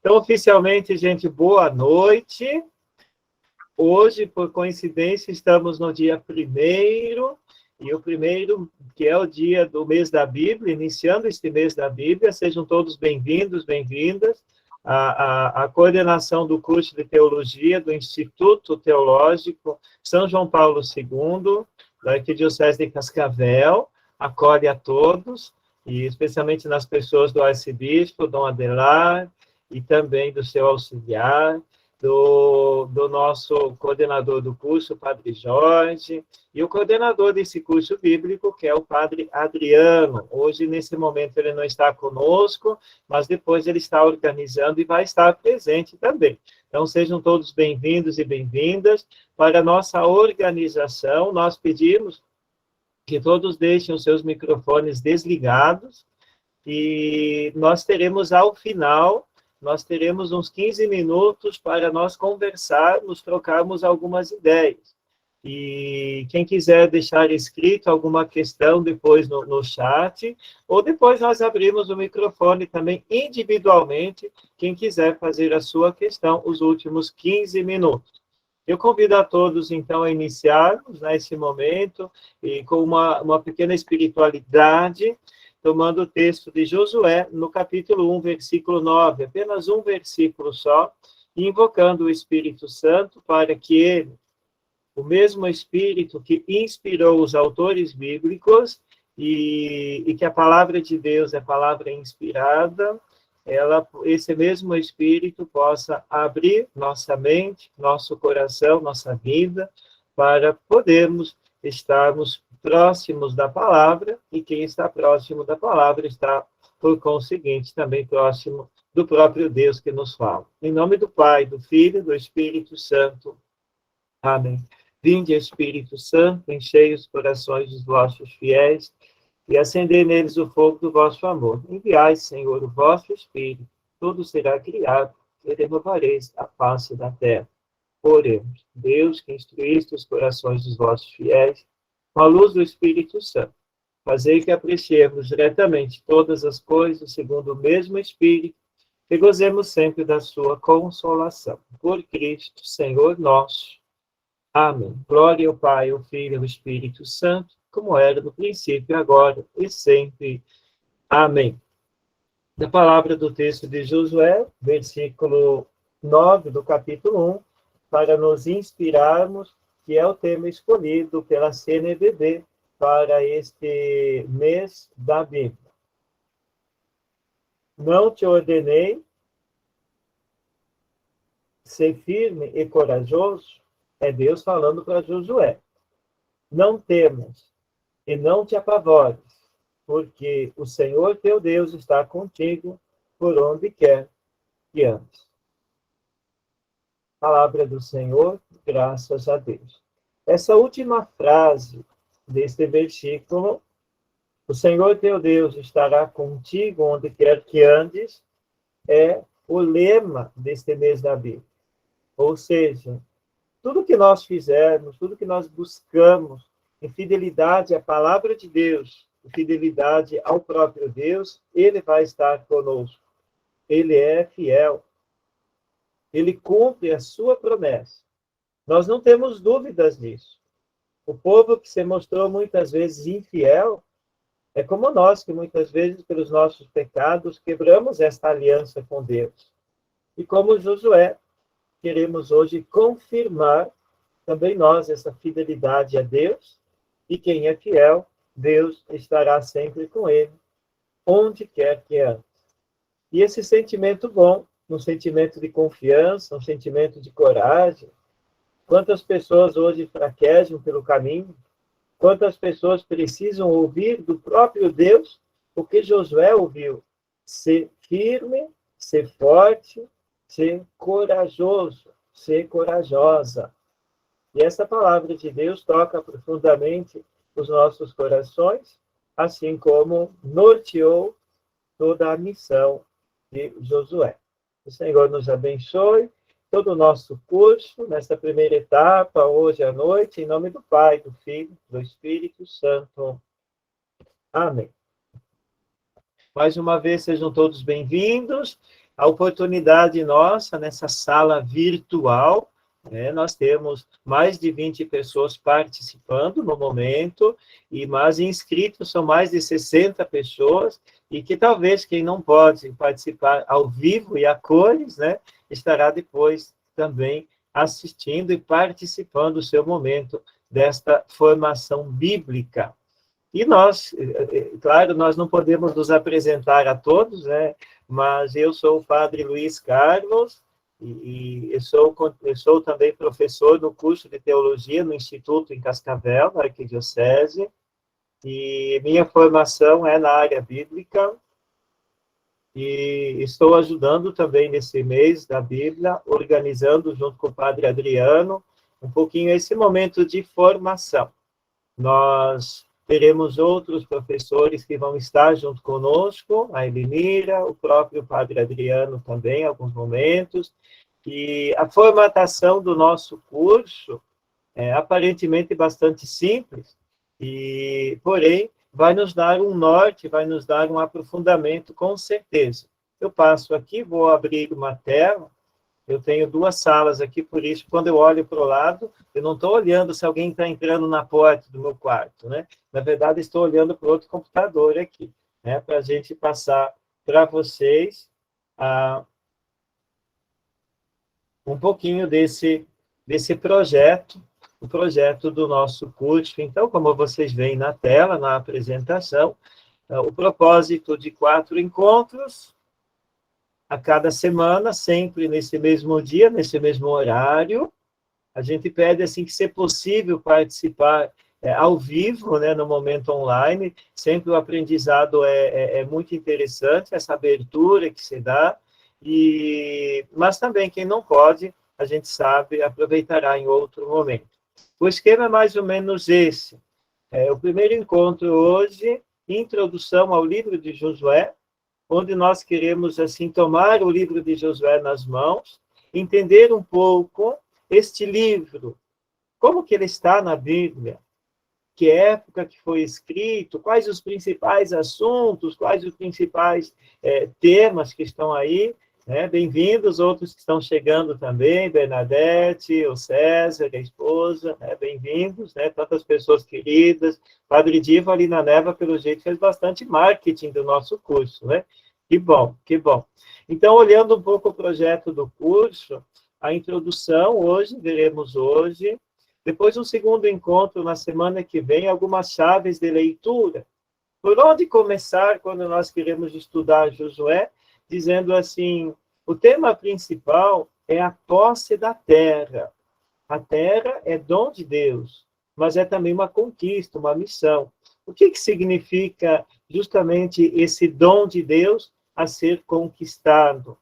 Então, oficialmente, gente, boa noite. Hoje, por coincidência, estamos no dia 1º, e o 1º, que é o dia do mês da Bíblia, iniciando este mês da Bíblia. Sejam todos bem-vindos, bem-vindas à coordenação do curso de Teologia do Instituto Teológico São João Paulo II, da Arquidiocese de Cascavel. Acolhe a todos, e especialmente nas pessoas do arcebispo, Dom Adelar, e também do seu auxiliar, do nosso coordenador do curso, o Padre Jorge, e o coordenador desse curso bíblico, que é o Padre Adriano. Hoje, nesse momento, ele não está conosco, mas depois ele está organizando e vai estar presente também. Então, sejam todos bem-vindos e bem-vindas. Para a nossa organização, nós pedimos que todos deixem os seus microfones desligados, e nós teremos, ao final, uns 15 minutos para nós conversarmos, trocarmos algumas ideias. E quem quiser deixar escrito alguma questão depois no chat, ou depois nós abrimos o microfone também individualmente, quem quiser fazer a sua questão, os últimos 15 minutos. Eu convido a todos, então, a iniciarmos nesse momento, e com uma pequena espiritualidade, tomando o texto de Josué, no capítulo 1, versículo 9, apenas um versículo só, e invocando o Espírito Santo para que ele, o mesmo Espírito que inspirou os autores bíblicos, e que a palavra de Deus é palavra inspirada, esse mesmo Espírito possa abrir nossa mente, nosso coração, nossa vida, para podermos estarmos próximos da palavra, e quem está próximo da palavra está, por conseguinte, também próximo do próprio Deus que nos fala. Em nome do Pai, do Filho e do Espírito Santo. Amém. Vinde, Espírito Santo, enchei os corações dos vossos fiéis, e acendei neles o fogo do vosso amor. Enviai, Senhor, o vosso Espírito, tudo será criado, e renovareis a face da terra. Oremos. Deus, que instruíste os corações dos vossos fiéis, com a luz do Espírito Santo, fazei que apreciemos diretamente todas as coisas segundo o mesmo Espírito, e gozemos sempre da sua consolação. Por Cristo, Senhor nosso. Amém. Glória ao Pai, ao Filho e ao Espírito Santo, como era no princípio, agora e sempre. Amém. Da palavra do texto de Josué, versículo 9 do capítulo 1, para nos inspirarmos, que é o tema escolhido pela CNBB para este mês da Bíblia. Não te ordenei ser firme e corajoso? É Deus falando para Josué. Não temas e não te apavores, porque o Senhor teu Deus está contigo por onde quer que andes. Palavra do Senhor, graças a Deus. Essa última frase deste versículo, o Senhor teu Deus estará contigo onde quer que andes, é o lema deste mês da Bíblia. Ou seja, tudo que nós fizermos, tudo que nós buscamos em fidelidade à palavra de Deus, em fidelidade ao próprio Deus, Ele vai estar conosco. Ele é fiel. Ele cumpre a sua promessa. Nós não temos dúvidas disso. O povo que se mostrou muitas vezes infiel é como nós, que muitas vezes, pelos nossos pecados, quebramos esta aliança com Deus. E como Josué, queremos hoje confirmar também nós essa fidelidade a Deus, e quem é fiel, Deus estará sempre com ele, onde quer que ande. E esse sentimento bom, um sentimento de confiança, um sentimento de coragem. Quantas pessoas hoje fraquejam pelo caminho? Quantas pessoas precisam ouvir do próprio Deus o que Josué ouviu? Ser firme, ser forte, ser corajoso, ser corajosa. E essa palavra de Deus toca profundamente os nossos corações, assim como norteou toda a missão de Josué. O Senhor nos abençoe, todo o nosso curso, nesta primeira etapa, hoje à noite, em nome do Pai, do Filho, do Espírito Santo. Amém. Mais uma vez, sejam todos bem-vindos. a oportunidade nossa nessa sala virtual, né? Nós temos mais de 20 pessoas participando no momento, mas inscritos são mais de 60 pessoas, e que talvez quem não pode participar ao vivo e a cores, né, estará depois também assistindo e participando do seu momento desta formação bíblica. E nós, claro, nós não podemos nos apresentar a todos, né? Mas eu sou o padre Luiz Carlos, e eu sou também professor no curso de teologia no Instituto em Cascavel, na Arquidiocese, e minha formação é na área bíblica, e estou ajudando também nesse mês da Bíblia, organizando junto com o padre Adriano, um pouquinho esse momento de formação. Nós teremos outros professores que vão estar junto conosco, a Elenira, o próprio padre Adriano também, em alguns momentos, e a formatação do nosso curso é aparentemente bastante simples, porém, vai nos dar um norte, vai nos dar um aprofundamento, com certeza. Eu passo aqui, vou abrir uma tela, eu tenho 2 salas aqui, por isso, quando eu olho para o lado, eu não estou olhando se alguém está entrando na porta do meu quarto, né? Na verdade, estou olhando para outro computador aqui, né? Para a gente passar para vocês um pouquinho desse projeto, o projeto do nosso curso. Então, como vocês veem na tela, na apresentação, o propósito de 4 encontros a cada semana, sempre nesse mesmo dia, nesse mesmo horário. A gente pede, assim, que se possível participar ao vivo, né, no momento online. Sempre o aprendizado é muito interessante, essa abertura que se dá, mas também quem não pode, a gente sabe, aproveitará em outro momento. O esquema é mais ou menos esse. O primeiro encontro hoje, introdução ao livro de Josué, onde nós queremos, assim, tomar o livro de Josué nas mãos, entender um pouco este livro, como que ele está na Bíblia, que época que foi escrito, quais os principais assuntos, quais os principais temas que estão aí, né? Bem-vindos, outros que estão chegando também, Bernadette, o César, a esposa, né? Bem-vindos, né? Tantas pessoas queridas. Padre Diva, ali na Neva, pelo jeito, fez bastante marketing do nosso curso, né? Que bom, que bom. Então, olhando um pouco o projeto do curso, a introdução, veremos hoje, depois um segundo encontro na semana que vem, algumas chaves de leitura. Por onde começar quando nós queremos estudar Josué? Dizendo assim, o tema principal é a posse da terra. A terra é dom de Deus, mas é também uma conquista, uma missão. O que significa justamente esse dom de Deus a ser conquistado?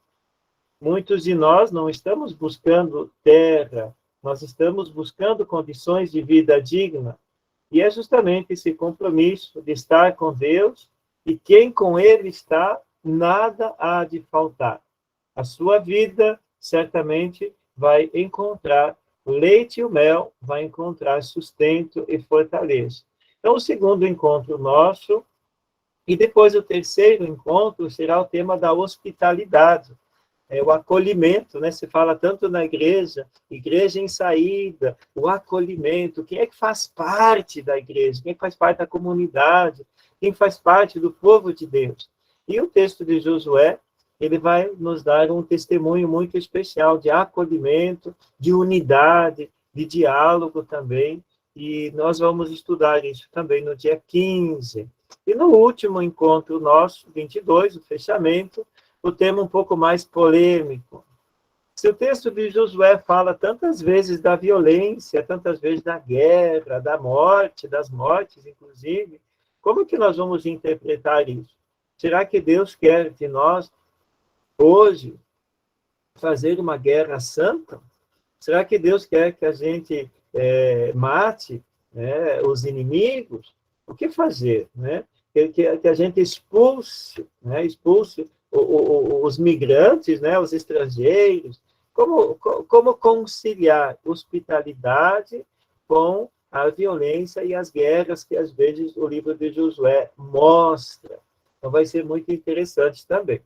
Muitos de nós não estamos buscando terra, nós estamos buscando condições de vida digna. E é justamente esse compromisso de estar com Deus, e quem com Ele está, nada há de faltar. A sua vida, certamente, vai encontrar leite e o mel, vai encontrar sustento e fortaleza. Então, o segundo encontro nosso, e depois o terceiro encontro, será o tema da hospitalidade. O acolhimento, né? Se fala tanto na igreja em saída, o acolhimento, quem é que faz parte da igreja, quem faz parte da comunidade, quem faz parte do povo de Deus. E o texto de Josué, ele vai nos dar um testemunho muito especial de acolhimento, de unidade, de diálogo também, e nós vamos estudar isso também no dia 15. E no último encontro nosso, 22, o fechamento, o tema um pouco mais polêmico. Se o texto de Josué fala tantas vezes da violência, tantas vezes da guerra, da morte, das mortes, inclusive, como que nós vamos interpretar isso? Será que Deus quer de nós, hoje, fazer uma guerra santa? Será que Deus quer que a gente mate, né, os inimigos? O que fazer, né? Que a gente expulse, né, os migrantes, né, os estrangeiros. Como conciliar hospitalidade com a violência e as guerras que, às vezes, o livro de Josué mostra? Então, vai ser muito interessante também.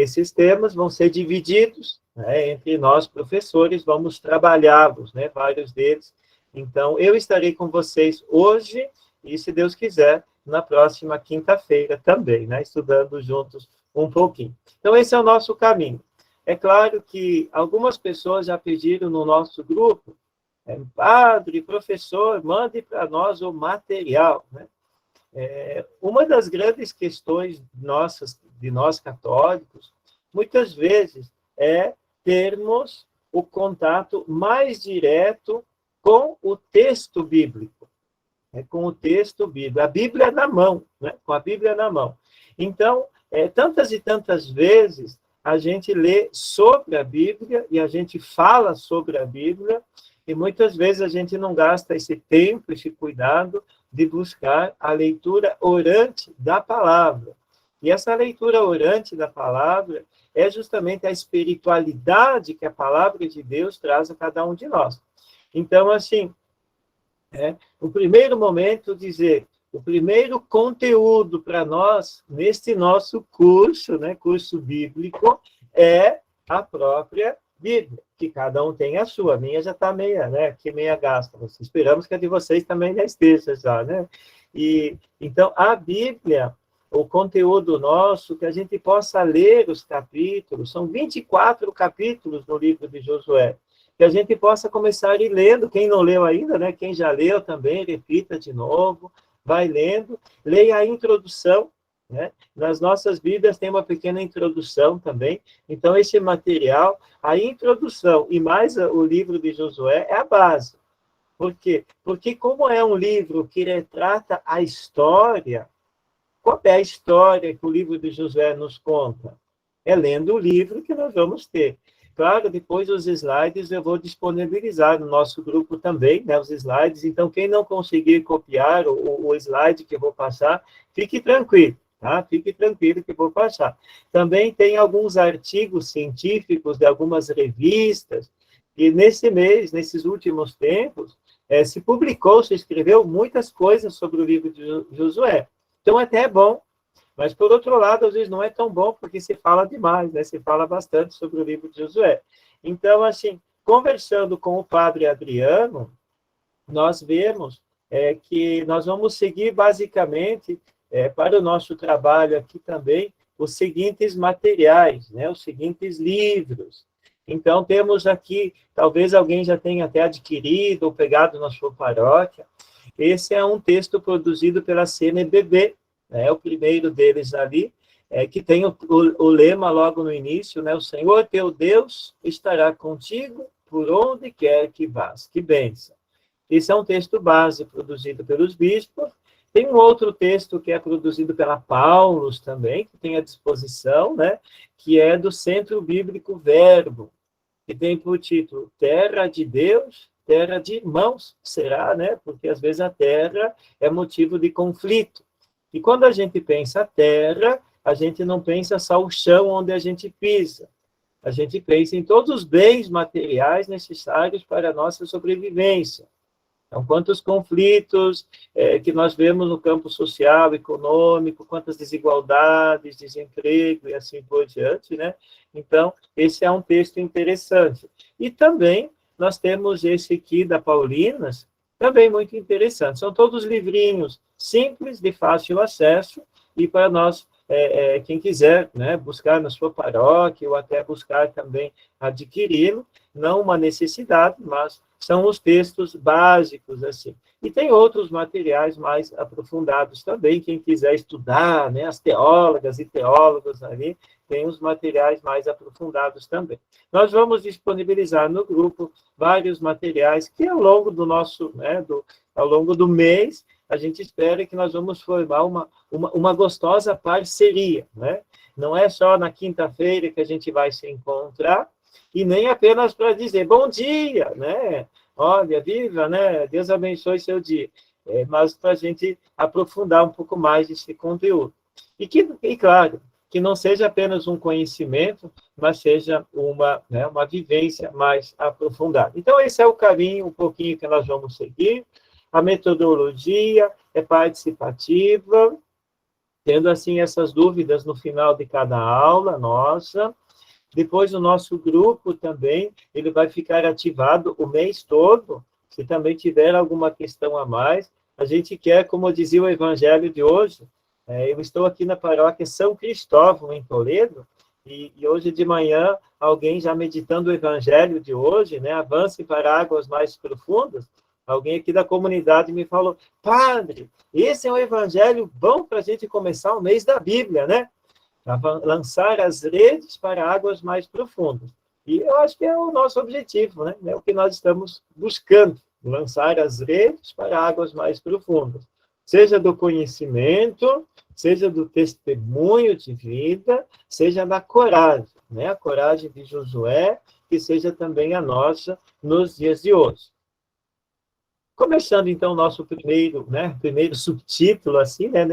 esses temas vão ser divididos, né, entre nós, professores, vamos trabalhá-los, né, vários deles. Então, eu estarei com vocês hoje e, se Deus quiser, na próxima quinta-feira também, né, estudando juntos um pouquinho. Então, esse é o nosso caminho. É claro que algumas pessoas já pediram no nosso grupo, padre, professor, mande para nós o material, né? Uma das grandes questões nossas, de nós católicos, muitas vezes, é termos o contato mais direto com o texto bíblico, com o texto bíblico, a Bíblia na mão, né? Com a Bíblia na mão. Então, tantas e tantas vezes, a gente lê sobre a Bíblia e a gente fala sobre a Bíblia, e muitas vezes a gente não gasta esse tempo, esse cuidado de buscar a leitura orante da palavra. E essa leitura orante da palavra é justamente a espiritualidade que a palavra de Deus traz a cada um de nós. Então, assim, o primeiro momento, dizer, o primeiro conteúdo para nós, neste nosso curso, né, curso bíblico, é a própria Bíblia, que cada um tem a sua. A minha já está meia, né, aqui meia gasta. Esperamos que a de vocês também já esteja, já, né? E, então, a Bíblia, o conteúdo nosso, que a gente possa ler os capítulos, são 24 capítulos no livro de Josué, que a gente possa começar a ir lendo, quem não leu ainda, né? Quem já leu também, repita de novo, vai lendo, leia a introdução, né? Nas nossas Bíblias tem uma pequena introdução também, então esse material, a introdução e mais o livro de Josué é a base. Por quê? Porque como é um livro que retrata a história, qual é a história que o livro de Josué nos conta? É lendo o livro que nós vamos ter. Claro, depois os slides eu vou disponibilizar no nosso grupo também, né, os slides. Então, quem não conseguir copiar o slide que eu vou passar, fique tranquilo, tá? Fique tranquilo que eu vou passar. Também tem alguns artigos científicos de algumas revistas, e nesse mês, nesses últimos tempos, se publicou, se escreveu muitas coisas sobre o livro de Josué. Então, até é bom. Mas, por outro lado, às vezes não é tão bom, porque se fala demais, né? Se fala bastante sobre o livro de Josué. Então, assim, conversando com o padre Adriano, nós vemos que nós vamos seguir, basicamente, para o nosso trabalho aqui também, os seguintes materiais, né? Os seguintes livros. Então, temos aqui, talvez alguém já tenha até adquirido ou pegado na sua paróquia. Esse é um texto produzido pela CNBB, o primeiro deles ali, que tem o lema logo no início, né? O Senhor teu Deus estará contigo por onde quer que vás. Que bênção. Esse é um texto base produzido pelos bispos. Tem um outro texto que é produzido pela Paulus também, que tem à disposição, né? Que é do Centro Bíblico Verbo, que tem por título Terra de Deus, Terra de Irmãos, será, né? Porque às vezes a terra é motivo de conflito. E quando a gente pensa terra, a gente não pensa só o chão onde a gente pisa. A gente pensa em todos os bens materiais necessários para a nossa sobrevivência. Então, quantos conflitos que nós vemos no campo social, econômico, quantas desigualdades, desemprego e assim por diante, né? Então, esse é um texto interessante. E também nós temos esse aqui da Paulinas, também muito interessante. São todos livrinhos simples, de fácil acesso, e para nós, quem quiser, né, buscar na sua paróquia, ou até buscar também adquiri-lo, não uma necessidade, mas são os textos básicos, assim. E tem outros materiais mais aprofundados também, quem quiser estudar, né, as teólogas e teólogos ali, tem os materiais mais aprofundados também. Nós vamos disponibilizar no grupo vários materiais que ao longo do nosso, né, ao longo do mês, a gente espera que nós vamos formar uma gostosa parceria, né? Não é só na quinta-feira que a gente vai se encontrar, e nem apenas para dizer bom dia, né? Olha, viva, né? Deus abençoe seu dia. Mas para a gente aprofundar um pouco mais esse conteúdo. E claro, que não seja apenas um conhecimento, mas seja uma vivência mais aprofundada. Então, esse é o caminho, um pouquinho que nós vamos seguir. A metodologia é participativa, tendo assim essas dúvidas no final de cada aula nossa. Depois o nosso grupo também, ele vai ficar ativado o mês todo. Se também tiver alguma questão a mais, a gente quer, como dizia o evangelho de hoje, eu estou aqui na paróquia São Cristóvão, em Toledo, e hoje de manhã, alguém já meditando o evangelho de hoje, né, avance para águas mais profundas, alguém aqui da comunidade me falou, padre, esse é um evangelho bom para a gente começar o mês da Bíblia, né? Lançar as redes para águas mais profundas. E eu acho que é o nosso objetivo, né? É o que nós estamos buscando, lançar as redes para águas mais profundas. Seja do conhecimento, seja do testemunho de vida, seja da coragem, né? A coragem de Josué, que seja também a nossa nos dias de hoje. Começando, então, o nosso primeiro subtítulo, assim, né,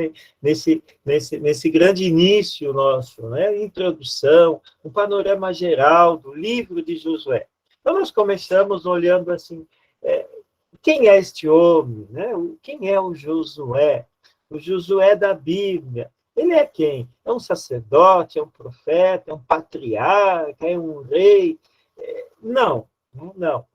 nesse grande início nosso, né, introdução, um panorama geral do livro de Josué. Então, nós começamos olhando, assim, quem é este homem, né? Quem é o Josué? O Josué da Bíblia. Ele é quem? É um sacerdote, é um profeta, é um patriarca, é um rei? Não, não.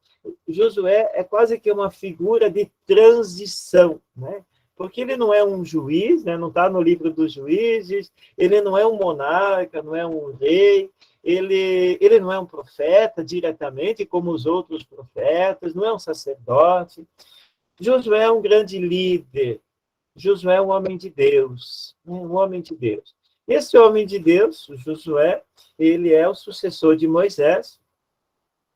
Josué é quase que uma figura de transição, né? Porque ele não é um juiz, né? Não está no livro dos juízes, ele não é um monarca, não é um rei, ele não é um profeta diretamente, como os outros profetas, não é um sacerdote. Josué é um grande líder, Josué é um homem de Deus, um homem de Deus. Esse homem de Deus, Josué, ele é o sucessor de Moisés.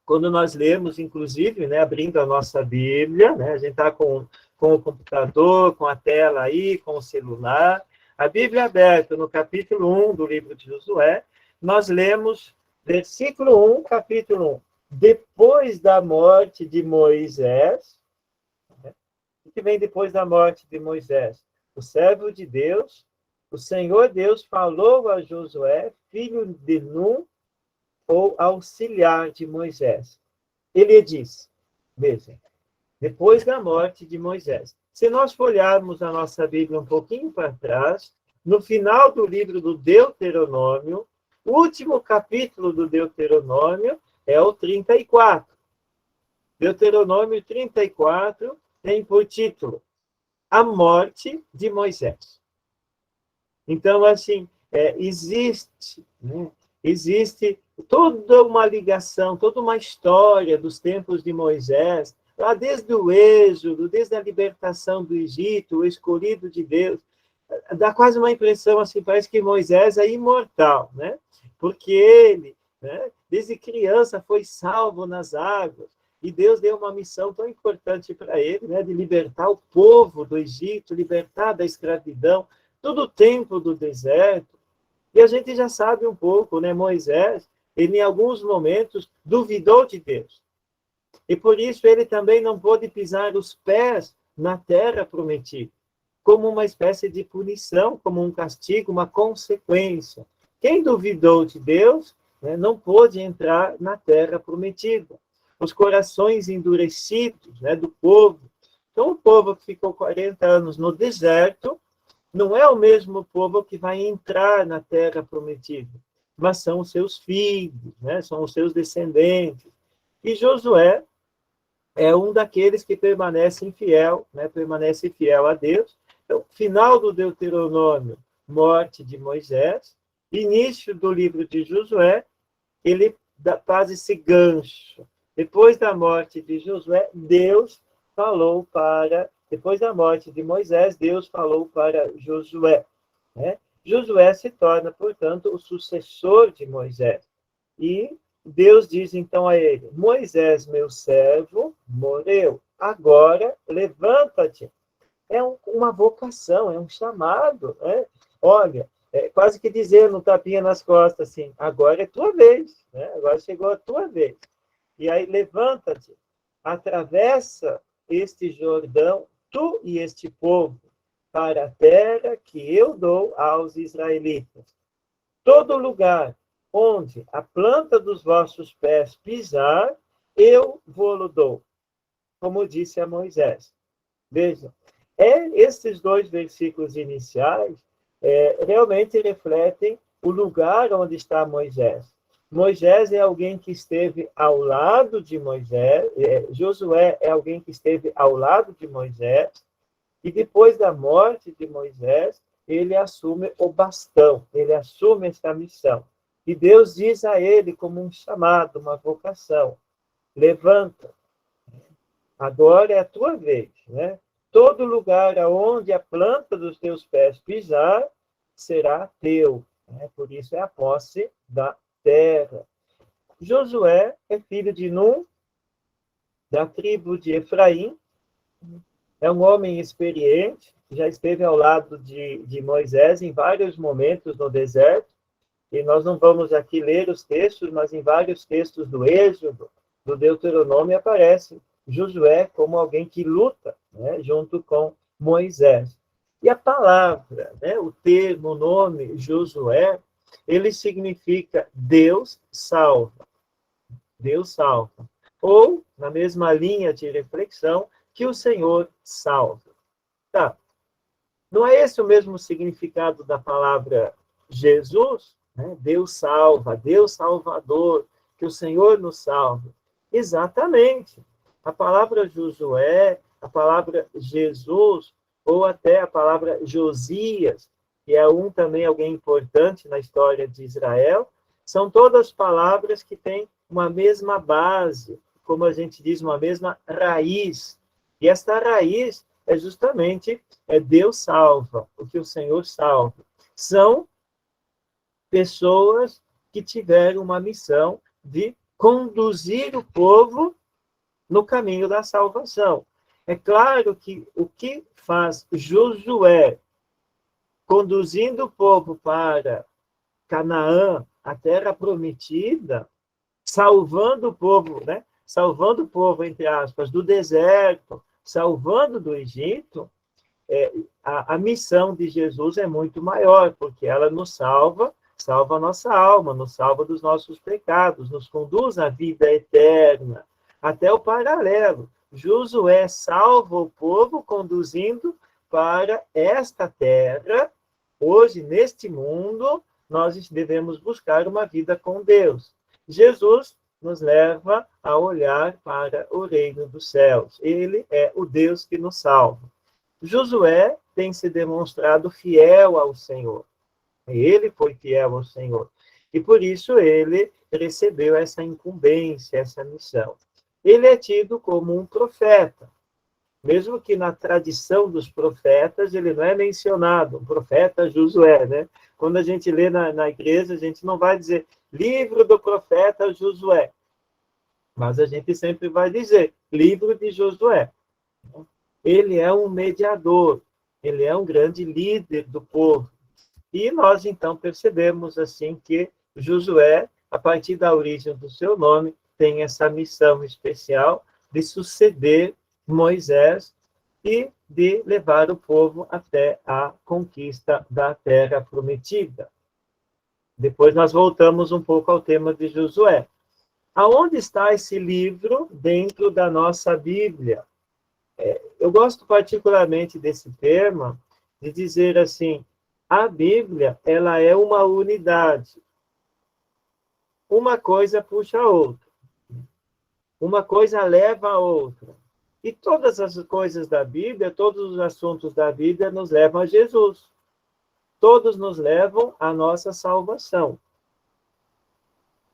Quando nós lemos, inclusive, né, abrindo a nossa Bíblia, né, a gente está com o computador, com a tela aí, com o celular, a Bíblia aberta no capítulo 1 do livro de Josué, nós lemos versículo 1, capítulo 1. Depois da morte de Moisés, né, o que vem depois da morte de Moisés? O servo de Deus, o Senhor Deus falou a Josué, filho de Nun, ou auxiliar de Moisés. Ele diz, veja, depois da morte de Moisés. Se nós folharmos a nossa Bíblia um pouquinho para trás, no final do livro do Deuteronômio, o último capítulo do Deuteronômio é o 34. Deuteronômio 34 tem por título A Morte de Moisés. Então, assim, existe toda uma ligação, toda uma história dos tempos de Moisés, lá desde o Êxodo, desde a libertação do Egito, o escolhido de Deus. Dá quase uma impressão, assim, parece que Moisés é imortal, né? Porque ele, né, desde criança, foi salvo nas águas, e Deus deu uma missão tão importante para ele, né, de libertar o povo do Egito, libertar da escravidão, todo o tempo do deserto. E a gente já sabe um pouco, né? Moisés, ele em alguns momentos duvidou de Deus. E por isso ele também não pôde pisar os pés na terra prometida, como uma espécie de punição, como um castigo, uma consequência. Quem duvidou de Deus, né, não pôde entrar na terra prometida. Os corações endurecidos, né, do povo. Então, o povo que ficou 40 anos no deserto, não é o mesmo povo que vai entrar na terra prometida, mas são os seus filhos, né? São os seus descendentes. E Josué é um daqueles que permanece fiel, né? Permanece fiel a Deus. Então, final do Deuteronômio, morte de Moisés, início do livro de Josué, ele faz esse gancho. Depois da morte de Josué, depois da morte de Moisés, Deus falou para Josué, né? Josué se torna, portanto, o sucessor de Moisés. E Deus diz então a ele: Moisés, meu servo, morreu. Agora, levanta-te. É uma vocação, é um chamado, né? Olha, quase que dizendo, um tapinha nas costas, assim, agora é tua vez, né? Agora chegou a tua vez. E aí, levanta-te, atravessa este Jordão, tu e este povo, para a terra que eu dou aos israelitas. Todo lugar onde a planta dos vossos pés pisar, eu vou-lo dou, como disse a Moisés. Vejam, esses dois versículos iniciais realmente refletem o lugar onde está Moisés. Moisés é alguém que esteve ao lado de Moisés, Josué é alguém que esteve ao lado de Moisés, e depois da morte de Moisés, ele assume o bastão, ele assume essa missão. E Deus diz a ele como um chamado, uma vocação: levanta, agora é a tua vez, né? Todo lugar aonde a planta dos teus pés pisar será teu, né? Por isso é a posse da terra. Josué é filho de Num, da tribo de Efraim, é um homem experiente, já esteve ao lado de Moisés em vários momentos no deserto, e nós não vamos aqui ler os textos, mas em vários textos do Êxodo, do Deuteronômio, aparece Josué como alguém que luta, né, junto com Moisés. E a palavra, né, o termo, o nome Josué, ele significa Deus salva. Deus salva. Ou, na mesma linha de reflexão, que o Senhor salva. Tá. Não é esse o mesmo significado da palavra Jesus? Né? Deus salva, Deus salvador, que o Senhor nos salva. Exatamente. A palavra Josué, a palavra Jesus, ou até a palavra Josias, que é também alguém importante na história de Israel, são todas palavras que têm uma mesma base, como a gente diz, uma mesma raiz. E esta raiz é justamente Deus salva, o que o Senhor salva. São pessoas que tiveram uma missão de conduzir o povo no caminho da salvação. É claro que o que faz Josué conduzindo o povo para Canaã, a terra prometida, salvando o povo, né? Salvando o povo, entre aspas, do deserto, salvando do Egito, a missão de Jesus é muito maior, porque ela nos salva a nossa alma, nos salva dos nossos pecados, nos conduz à vida eterna, até o paralelo. Josué salva o povo conduzindo para esta terra. Hoje, neste mundo, nós devemos buscar uma vida com Deus. Jesus nos leva a olhar para o reino dos céus. Ele é o Deus que nos salva. Josué tem se demonstrado fiel ao Senhor. Ele foi fiel ao Senhor. E por isso ele recebeu essa incumbência, essa missão. Ele é tido como um profeta. Mesmo que na tradição dos profetas ele não é mencionado, o profeta Josué, né? Quando a gente lê na igreja, a gente não vai dizer livro do profeta Josué, mas a gente sempre vai dizer livro de Josué. Ele é um mediador, ele é um grande líder do povo. E nós, então, percebemos assim que Josué, a partir da origem do seu nome, tem essa missão especial de suceder Moisés e de levar o povo até a conquista da terra prometida. Depois nós voltamos um pouco ao tema de Josué. Aonde está esse livro dentro da nossa Bíblia? Eu gosto particularmente desse tema, de dizer assim, a Bíblia, ela é uma unidade. Uma coisa puxa a outra. Uma coisa leva a outra. E todas as coisas da Bíblia, todos os assuntos da Bíblia nos levam a Jesus. Todos nos levam à nossa salvação.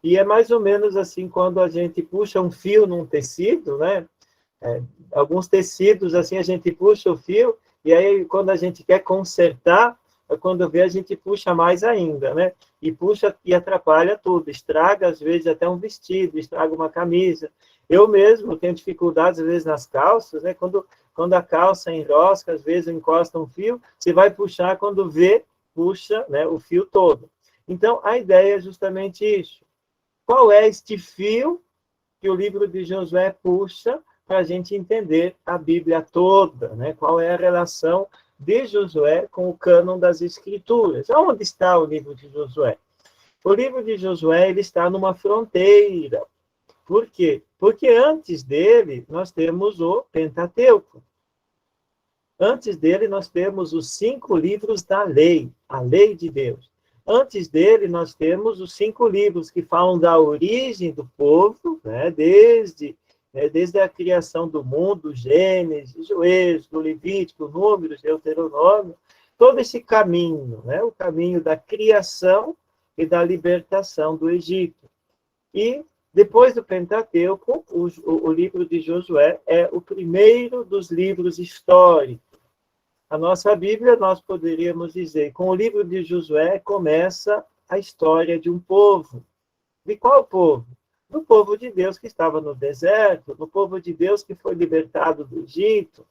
E é mais ou menos assim quando a gente puxa um fio num tecido, né? Alguns tecidos, assim, a gente puxa o fio, e aí quando a gente quer consertar, quando vê, a gente puxa mais ainda, né? E puxa e atrapalha tudo, estraga, às vezes, até um vestido, estraga uma camisa. Eu mesmo tenho dificuldades, às vezes, nas calças, né? Quando a calça enrosca, às vezes encosta um fio, você vai puxar, quando vê, puxa, né, o fio todo. Então, a ideia é justamente isso. Qual é este fio que o livro de Josué puxa para a gente entender a Bíblia toda, né? Qual é a relação de Josué com o cânon das Escrituras? Onde está o livro de Josué? O livro de Josué ele está numa fronteira. Por quê? Porque antes dele nós temos o Pentateuco. Antes dele, nós temos os 5 livros da lei, a lei de Deus. Antes dele, nós temos os 5 livros que falam da origem do povo, né, desde a criação do mundo, Gênesis, o Êxodo, Levítico, Números, Deuteronômio, todo esse caminho, né, o caminho da criação e da libertação do Egito. E, depois do Pentateuco, o livro de Josué é o primeiro dos livros históricos. A nossa Bíblia, nós poderíamos dizer, com o livro de Josué começa a história de um povo. De qual povo? Do povo de Deus que estava no deserto, do povo de Deus que foi libertado do Egito.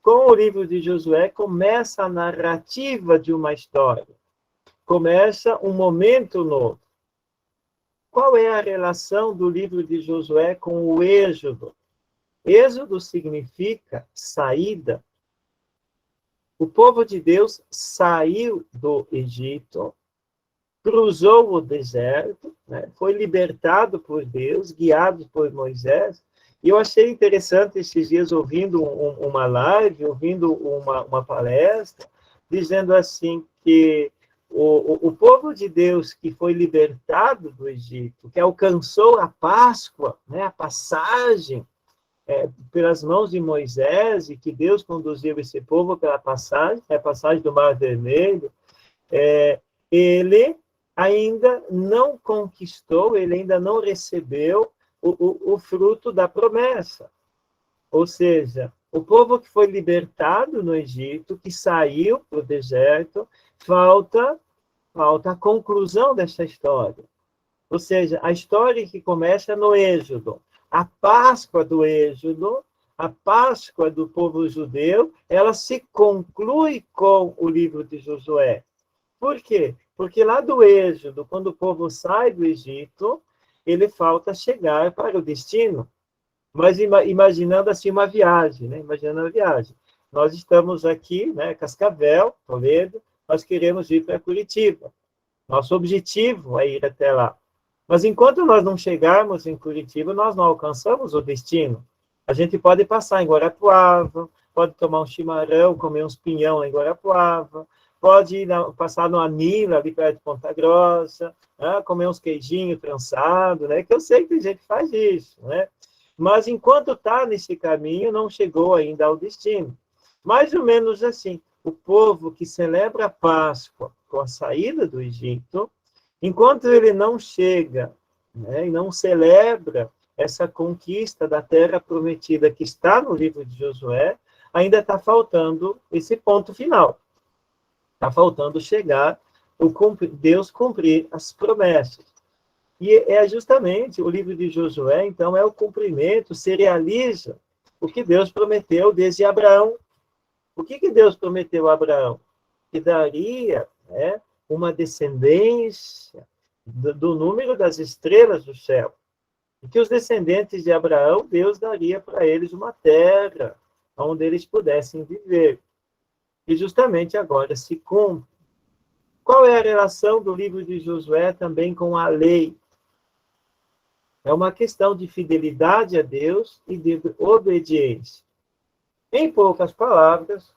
Com o livro de Josué começa a narrativa de uma história. Começa um momento novo. Qual é a relação do livro de Josué com o Êxodo? Êxodo significa saída. O povo de Deus saiu do Egito, cruzou o deserto, né, foi libertado por Deus, guiado por Moisés. E eu achei interessante esses dias, ouvindo uma live, ouvindo uma palestra, dizendo assim que o povo de Deus que foi libertado do Egito, que alcançou a Páscoa, né, a passagem, pelas mãos de Moisés, e que Deus conduziu esse povo pela passagem, a passagem do Mar Vermelho, ele ainda não conquistou, ele ainda não recebeu o fruto da promessa. Ou seja, o povo que foi libertado no Egito, que saiu para o deserto, falta a conclusão dessa história. Ou seja, a história que começa no Êxodo. A Páscoa do Êxodo, a Páscoa do povo judeu, ela se conclui com o livro de Josué. Por quê? Porque lá do Êxodo, quando o povo sai do Egito, ele falta chegar para o destino. Mas imaginando assim uma viagem, né? Imaginando uma viagem. Nós estamos aqui, né, Cascavel, Toledo, nós queremos ir para Curitiba. Nosso objetivo é ir até lá. Mas enquanto nós não chegarmos em Curitiba, nós não alcançamos o destino. A gente pode passar em Guarapuava, pode tomar um chimarrão, comer uns pinhão lá em Guarapuava, pode passar no Anila, ali perto de Ponta Grossa, né, comer uns queijinhos trançados, né, que eu sei que tem gente que faz isso, né? Mas enquanto está nesse caminho, não chegou ainda ao destino. Mais ou menos assim, o povo que celebra a Páscoa com a saída do Egito, enquanto ele não chega, né, e não celebra essa conquista da terra prometida que está no livro de Josué, ainda está faltando esse ponto final. Está faltando chegar, Deus cumprir as promessas. E é justamente o livro de Josué, então, é o cumprimento, se realiza o que Deus prometeu desde Abraão. O que Deus prometeu a Abraão? Que daria, né, uma descendência do número das estrelas do céu. E que os descendentes de Abraão, Deus daria para eles uma terra onde eles pudessem viver. E justamente agora se cumpre. Qual é a relação do livro de Josué também com a lei? É uma questão de fidelidade a Deus e de obediência. Em poucas palavras,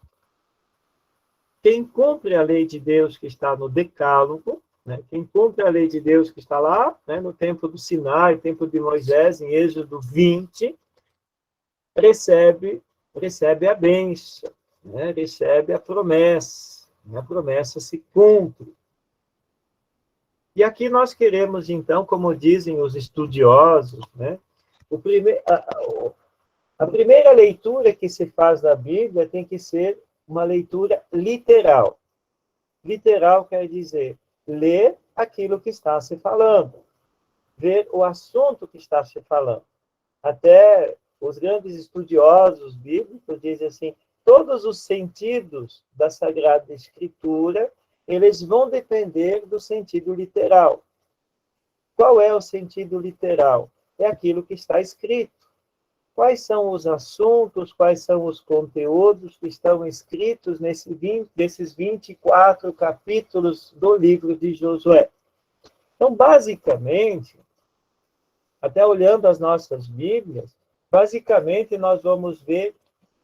quem cumpre a lei de Deus que está no Decálogo, né, quem cumpre a lei de Deus que está lá, né, no tempo do Sinai, tempo de Moisés, em Êxodo 20, recebe a bênção, né, recebe a promessa se cumpre. E aqui nós queremos, então, como dizem os estudiosos, né, a primeira leitura que se faz da Bíblia tem que ser uma leitura literal. Literal quer dizer ler aquilo que está se falando, ver o assunto que está se falando. Até os grandes estudiosos bíblicos dizem assim, todos os sentidos da Sagrada Escritura, eles vão depender do sentido literal. Qual é o sentido literal? É aquilo que está escrito. Quais são os assuntos, quais são os conteúdos que estão escritos nesses 24 capítulos do livro de Josué? Então, basicamente, até olhando as nossas Bíblias, basicamente nós vamos ver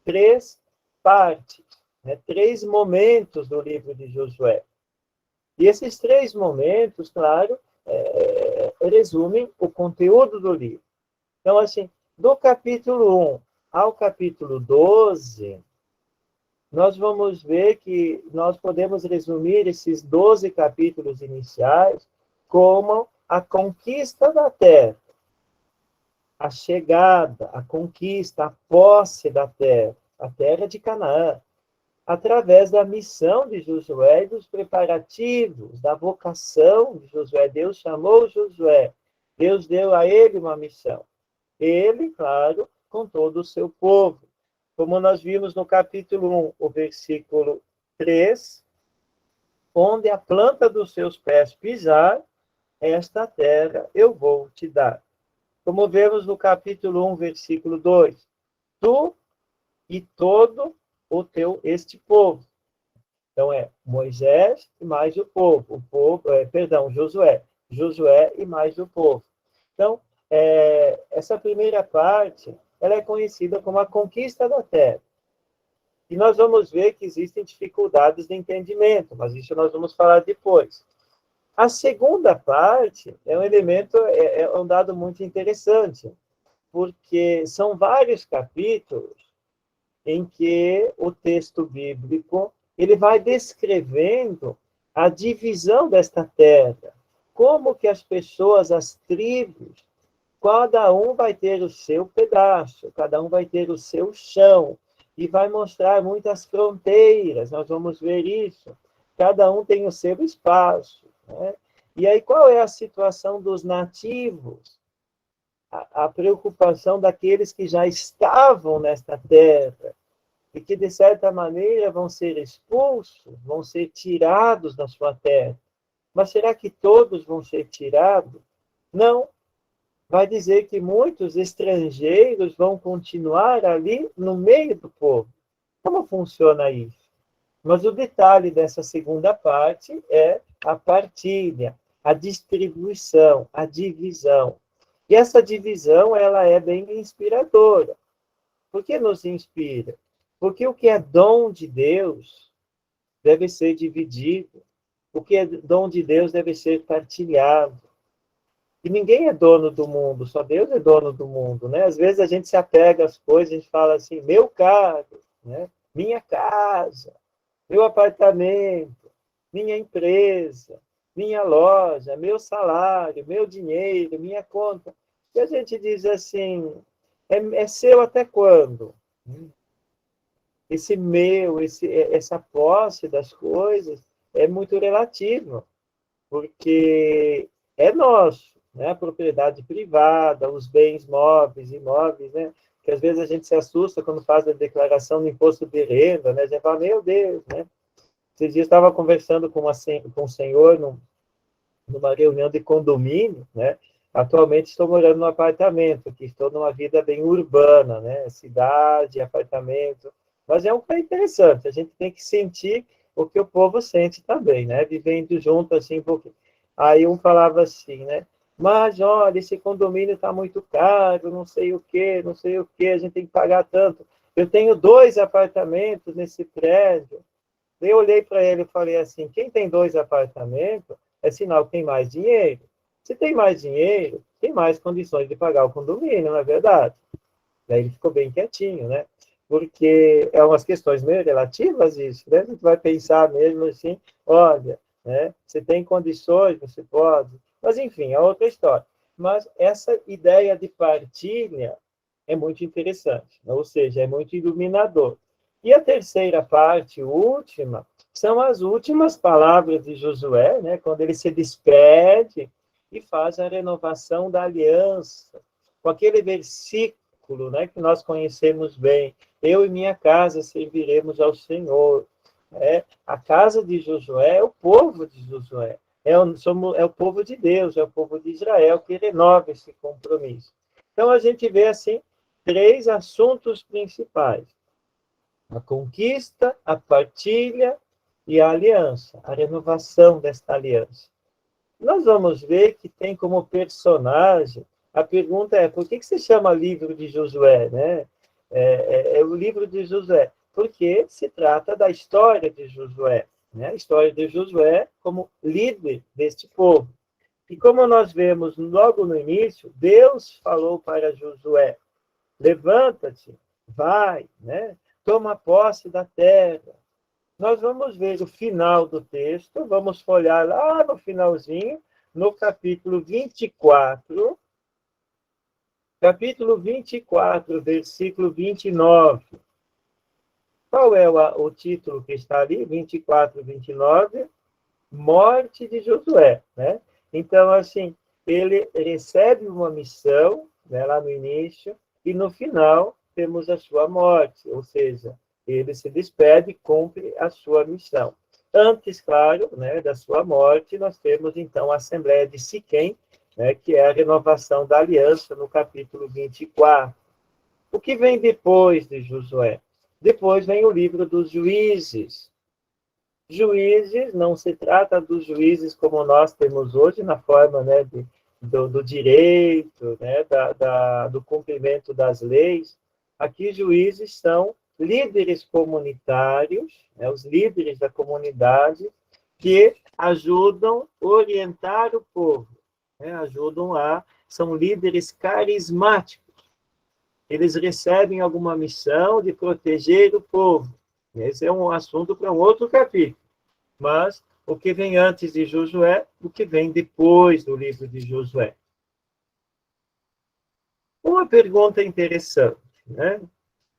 3 partes. né? 3 momentos do livro de Josué. E esses 3 momentos, claro, resumem o conteúdo do livro. Então, assim, do capítulo 1 ao capítulo 12, nós vamos ver que nós podemos resumir esses 12 capítulos iniciais como a conquista da terra, a chegada, a conquista, a posse da terra, a terra de Canaã, através da missão de Josué e dos preparativos, da vocação de Josué. Deus chamou Josué, Deus deu a ele uma missão. Ele, claro, com todo o seu povo. Como nós vimos no capítulo 1, o versículo 3, onde a planta dos seus pés pisar, esta terra eu vou te dar. Como vemos no capítulo 1, versículo 2, tu e todo este povo. Então, Moisés e mais o povo. Josué. Josué e mais o povo. Então, essa primeira parte, ela é conhecida como a conquista da terra. E nós vamos ver que existem dificuldades de entendimento, mas isso nós vamos falar depois. A segunda parte é um elemento, é um dado muito interessante, porque são vários capítulos em que o texto bíblico ele vai descrevendo a divisão desta terra, como que as pessoas, as tribos, cada um vai ter o seu pedaço, cada um vai ter o seu chão, e vai mostrar muitas fronteiras, nós vamos ver isso. Cada um tem o seu espaço, né? E aí, qual é a situação dos nativos? A preocupação daqueles que já estavam nesta terra, e que, de certa maneira, vão ser expulsos, vão ser tirados da sua terra. Mas será que todos vão ser tirados? Não. Vai dizer que muitos estrangeiros vão continuar ali no meio do povo. Como funciona isso? Mas o detalhe dessa segunda parte é a partilha, a distribuição, a divisão. E essa divisão, ela é bem inspiradora. Por que nos inspira? Porque o que é dom de Deus deve ser dividido. O que é dom de Deus deve ser partilhado. E ninguém é dono do mundo, só Deus é dono do mundo, né? Às vezes a gente se apega às coisas, a gente fala assim, meu carro, né? Minha casa, meu apartamento, minha empresa, minha loja, meu salário, meu dinheiro, minha conta. E a gente diz assim, é seu até quando? Essa posse das coisas é muito relativa, porque é nosso, né? A propriedade privada, os bens móveis, imóveis, né? Que às vezes a gente se assusta quando faz a declaração do imposto de renda, né? A gente fala, meu Deus, né? Esses dias eu estava conversando com um senhor numa reunião de condomínio, né? Atualmente estou morando num apartamento, que estou numa vida bem urbana, né? Cidade, apartamento. Mas é interessante, a gente tem que sentir o que o povo sente também, né? Vivendo junto, assim, um pouquinho. Aí um falava assim, né? Mas, olha, esse condomínio está muito caro, não sei o quê, a gente tem que pagar tanto. Eu tenho 2 apartamentos nesse prédio. Eu olhei para ele e falei assim, quem tem 2 apartamentos é sinal que tem mais dinheiro. Se tem mais dinheiro, tem mais condições de pagar o condomínio, não é verdade? Daí ele ficou bem quietinho, né? Porque é umas questões meio relativas isso, né? A gente vai pensar mesmo assim, olha, né? Você tem condições, você pode. Mas, enfim, é outra história. Mas essa ideia de partilha é muito interessante, ou seja, é muito iluminador. E a terceira parte, última, são as últimas palavras de Josué, né? Quando ele se despede e faz a renovação da aliança, com aquele versículo, né, que nós conhecemos bem, eu e minha casa serviremos ao Senhor. A casa de Josué é o povo de Josué, é o povo de Deus, é o povo de Israel que renova esse compromisso. Então, a gente vê, assim, 3 assuntos principais: a conquista, a partilha e a aliança, a renovação desta aliança. Nós vamos ver que tem como personagem, a pergunta é, por que se chama livro de Josué, né? É o livro de Josué. Porque se trata da história de Josué, né? A história de Josué como líder deste povo. E como nós vemos logo no início, Deus falou para Josué: levanta-te, vai, né? Toma posse da terra. Nós vamos ver o final do texto, vamos folhear lá no finalzinho, no capítulo 24, versículo 29. Qual é o título que está ali? 24, 29, morte de Josué, né? Então, assim, ele recebe uma missão, né, lá no início, e no final temos a sua morte, ou seja, ele se despede e cumpre a sua missão. Antes, claro, né, da sua morte, nós temos, então, a Assembleia de Siquém, né, que é a renovação da aliança, no capítulo 24. O que vem depois de Josué? Depois vem o livro dos Juízes. Juízes, não se trata dos juízes como nós temos hoje, na forma, né, do direito, né, do cumprimento das leis. Aqui, juízes são líderes comunitários, né, os líderes da comunidade, que ajudam a orientar o povo, né, são líderes carismáticos. Eles recebem alguma missão de proteger o povo. Esse é um assunto para um outro capítulo. Mas o que vem antes de Josué, o que vem depois do livro de Josué. Uma pergunta interessante, né?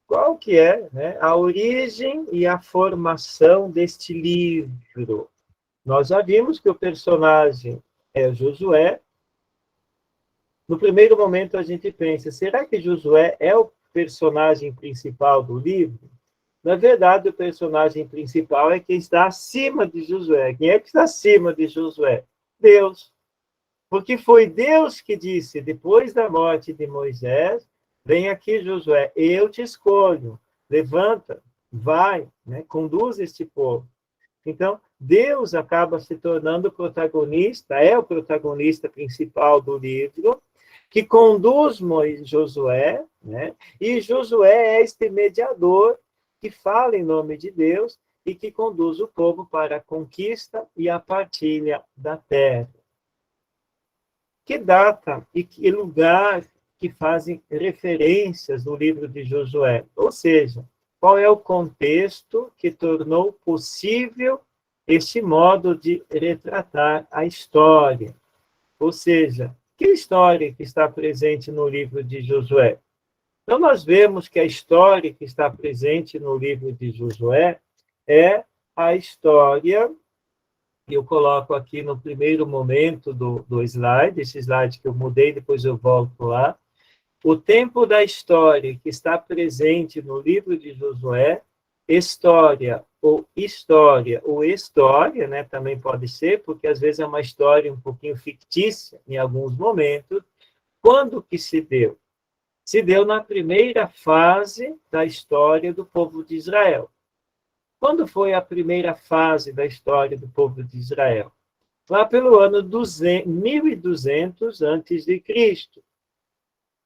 Qual que é, né, a origem e a formação deste livro? Nós já vimos que o personagem é Josué. No primeiro momento a gente pensa, será que Josué é o personagem principal do livro? Na verdade, o personagem principal é quem está acima de Josué. Quem é que está acima de Josué? Deus. Porque foi Deus que disse, depois da morte de Moisés, vem aqui, Josué, eu te escolho. Levanta, vai, né, conduz este povo. Então, Deus acaba se tornando o protagonista, é o protagonista principal do livro, que conduz Josué, né? E Josué é este mediador que fala em nome de Deus e que conduz o povo para a conquista e a partilha da terra. Que data e que lugar que fazem referências no livro de Josué? Ou seja, qual é o contexto que tornou possível este modo de retratar a história? Ou seja, que história que está presente no livro de Josué? Então, nós vemos que a história que está presente no livro de Josué é a história, que eu coloco aqui no primeiro momento do slide, esse slide que eu mudei, depois eu volto lá. O tempo da história que está presente no livro de Josué, história, né, também pode ser, porque às vezes é uma história um pouquinho fictícia, em alguns momentos. Quando que se deu? Se deu na primeira fase da história do povo de Israel. Quando foi a primeira fase da história do povo de Israel? Lá pelo ano 1200 a.C.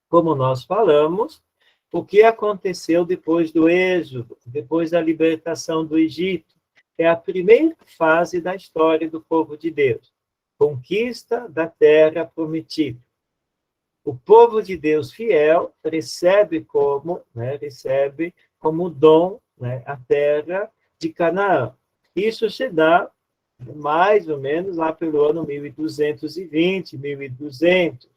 Como nós falamos, o que aconteceu depois do Êxodo, depois da libertação do Egito? É a primeira fase da história do povo de Deus. Conquista da terra prometida. O povo de Deus fiel recebe como dom, né, a terra de Canaã. Isso se dá mais ou menos lá pelo ano 1220, 1200.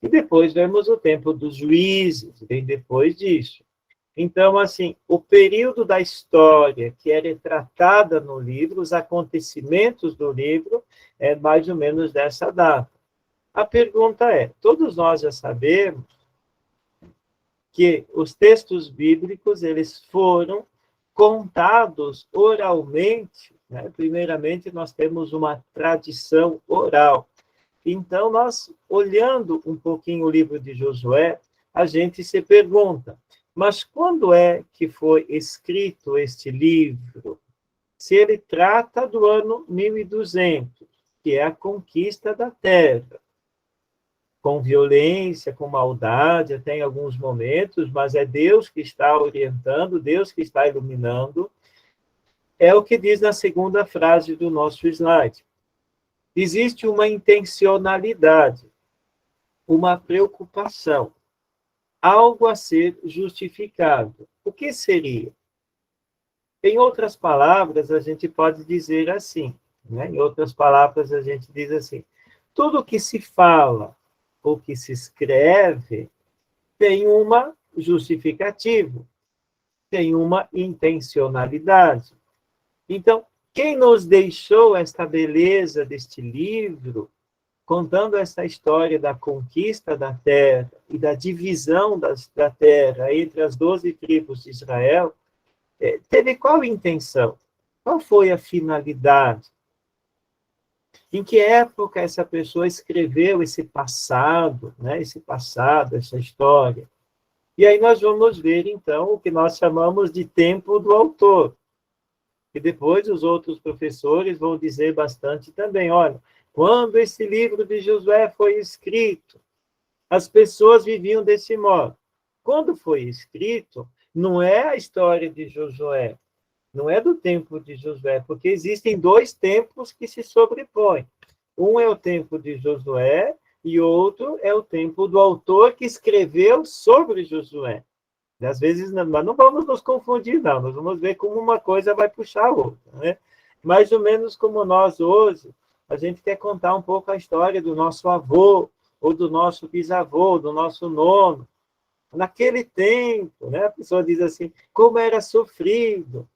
E depois vemos o tempo dos juízes, vem depois disso. Então, assim, o período da história que é retratada no livro, os acontecimentos do livro, é mais ou menos dessa data. A pergunta é, todos nós já sabemos que os textos bíblicos, eles foram contados oralmente, né? Primeiramente, nós temos uma tradição oral. Então, nós, olhando um pouquinho o livro de Josué, a gente se pergunta, mas quando é que foi escrito este livro? Se ele trata do ano 1200, que é a conquista da terra. com violência, com maldade, até em alguns momentos, mas é Deus que está orientando, Deus que está iluminando. É o que diz na segunda frase do nosso slide. Existe uma intencionalidade, uma preocupação, algo a ser justificado. O que seria? Em outras palavras, a gente pode dizer assim, né? Em outras palavras, a gente diz assim, tudo que se fala ou que se escreve tem uma justificativa, tem uma intencionalidade. Então, quem nos deixou esta beleza deste livro, contando essa história da conquista da terra e da divisão da terra entre as 12 tribos de Israel, teve qual intenção? Qual foi a finalidade? Em que época essa pessoa escreveu esse passado, né? Esse passado, essa história? E aí nós vamos ver, então, o que nós chamamos de tempo do autor. E depois os outros professores vão dizer bastante também, olha, quando esse livro de Josué foi escrito, as pessoas viviam desse modo. Quando foi escrito, não é a história de Josué, não é do tempo de Josué, porque existem dois tempos que se sobrepõem. Um é o tempo de Josué e outro é o tempo do autor que escreveu sobre Josué. E às vezes, mas não vamos nos confundir, não. Nós vamos ver como uma coisa vai puxar a outra, né? Mais ou menos como nós hoje, a gente quer contar um pouco a história do nosso avô, ou do nosso bisavô, do nosso nono. Naquele tempo, né, a pessoa diz assim, como era sofrido,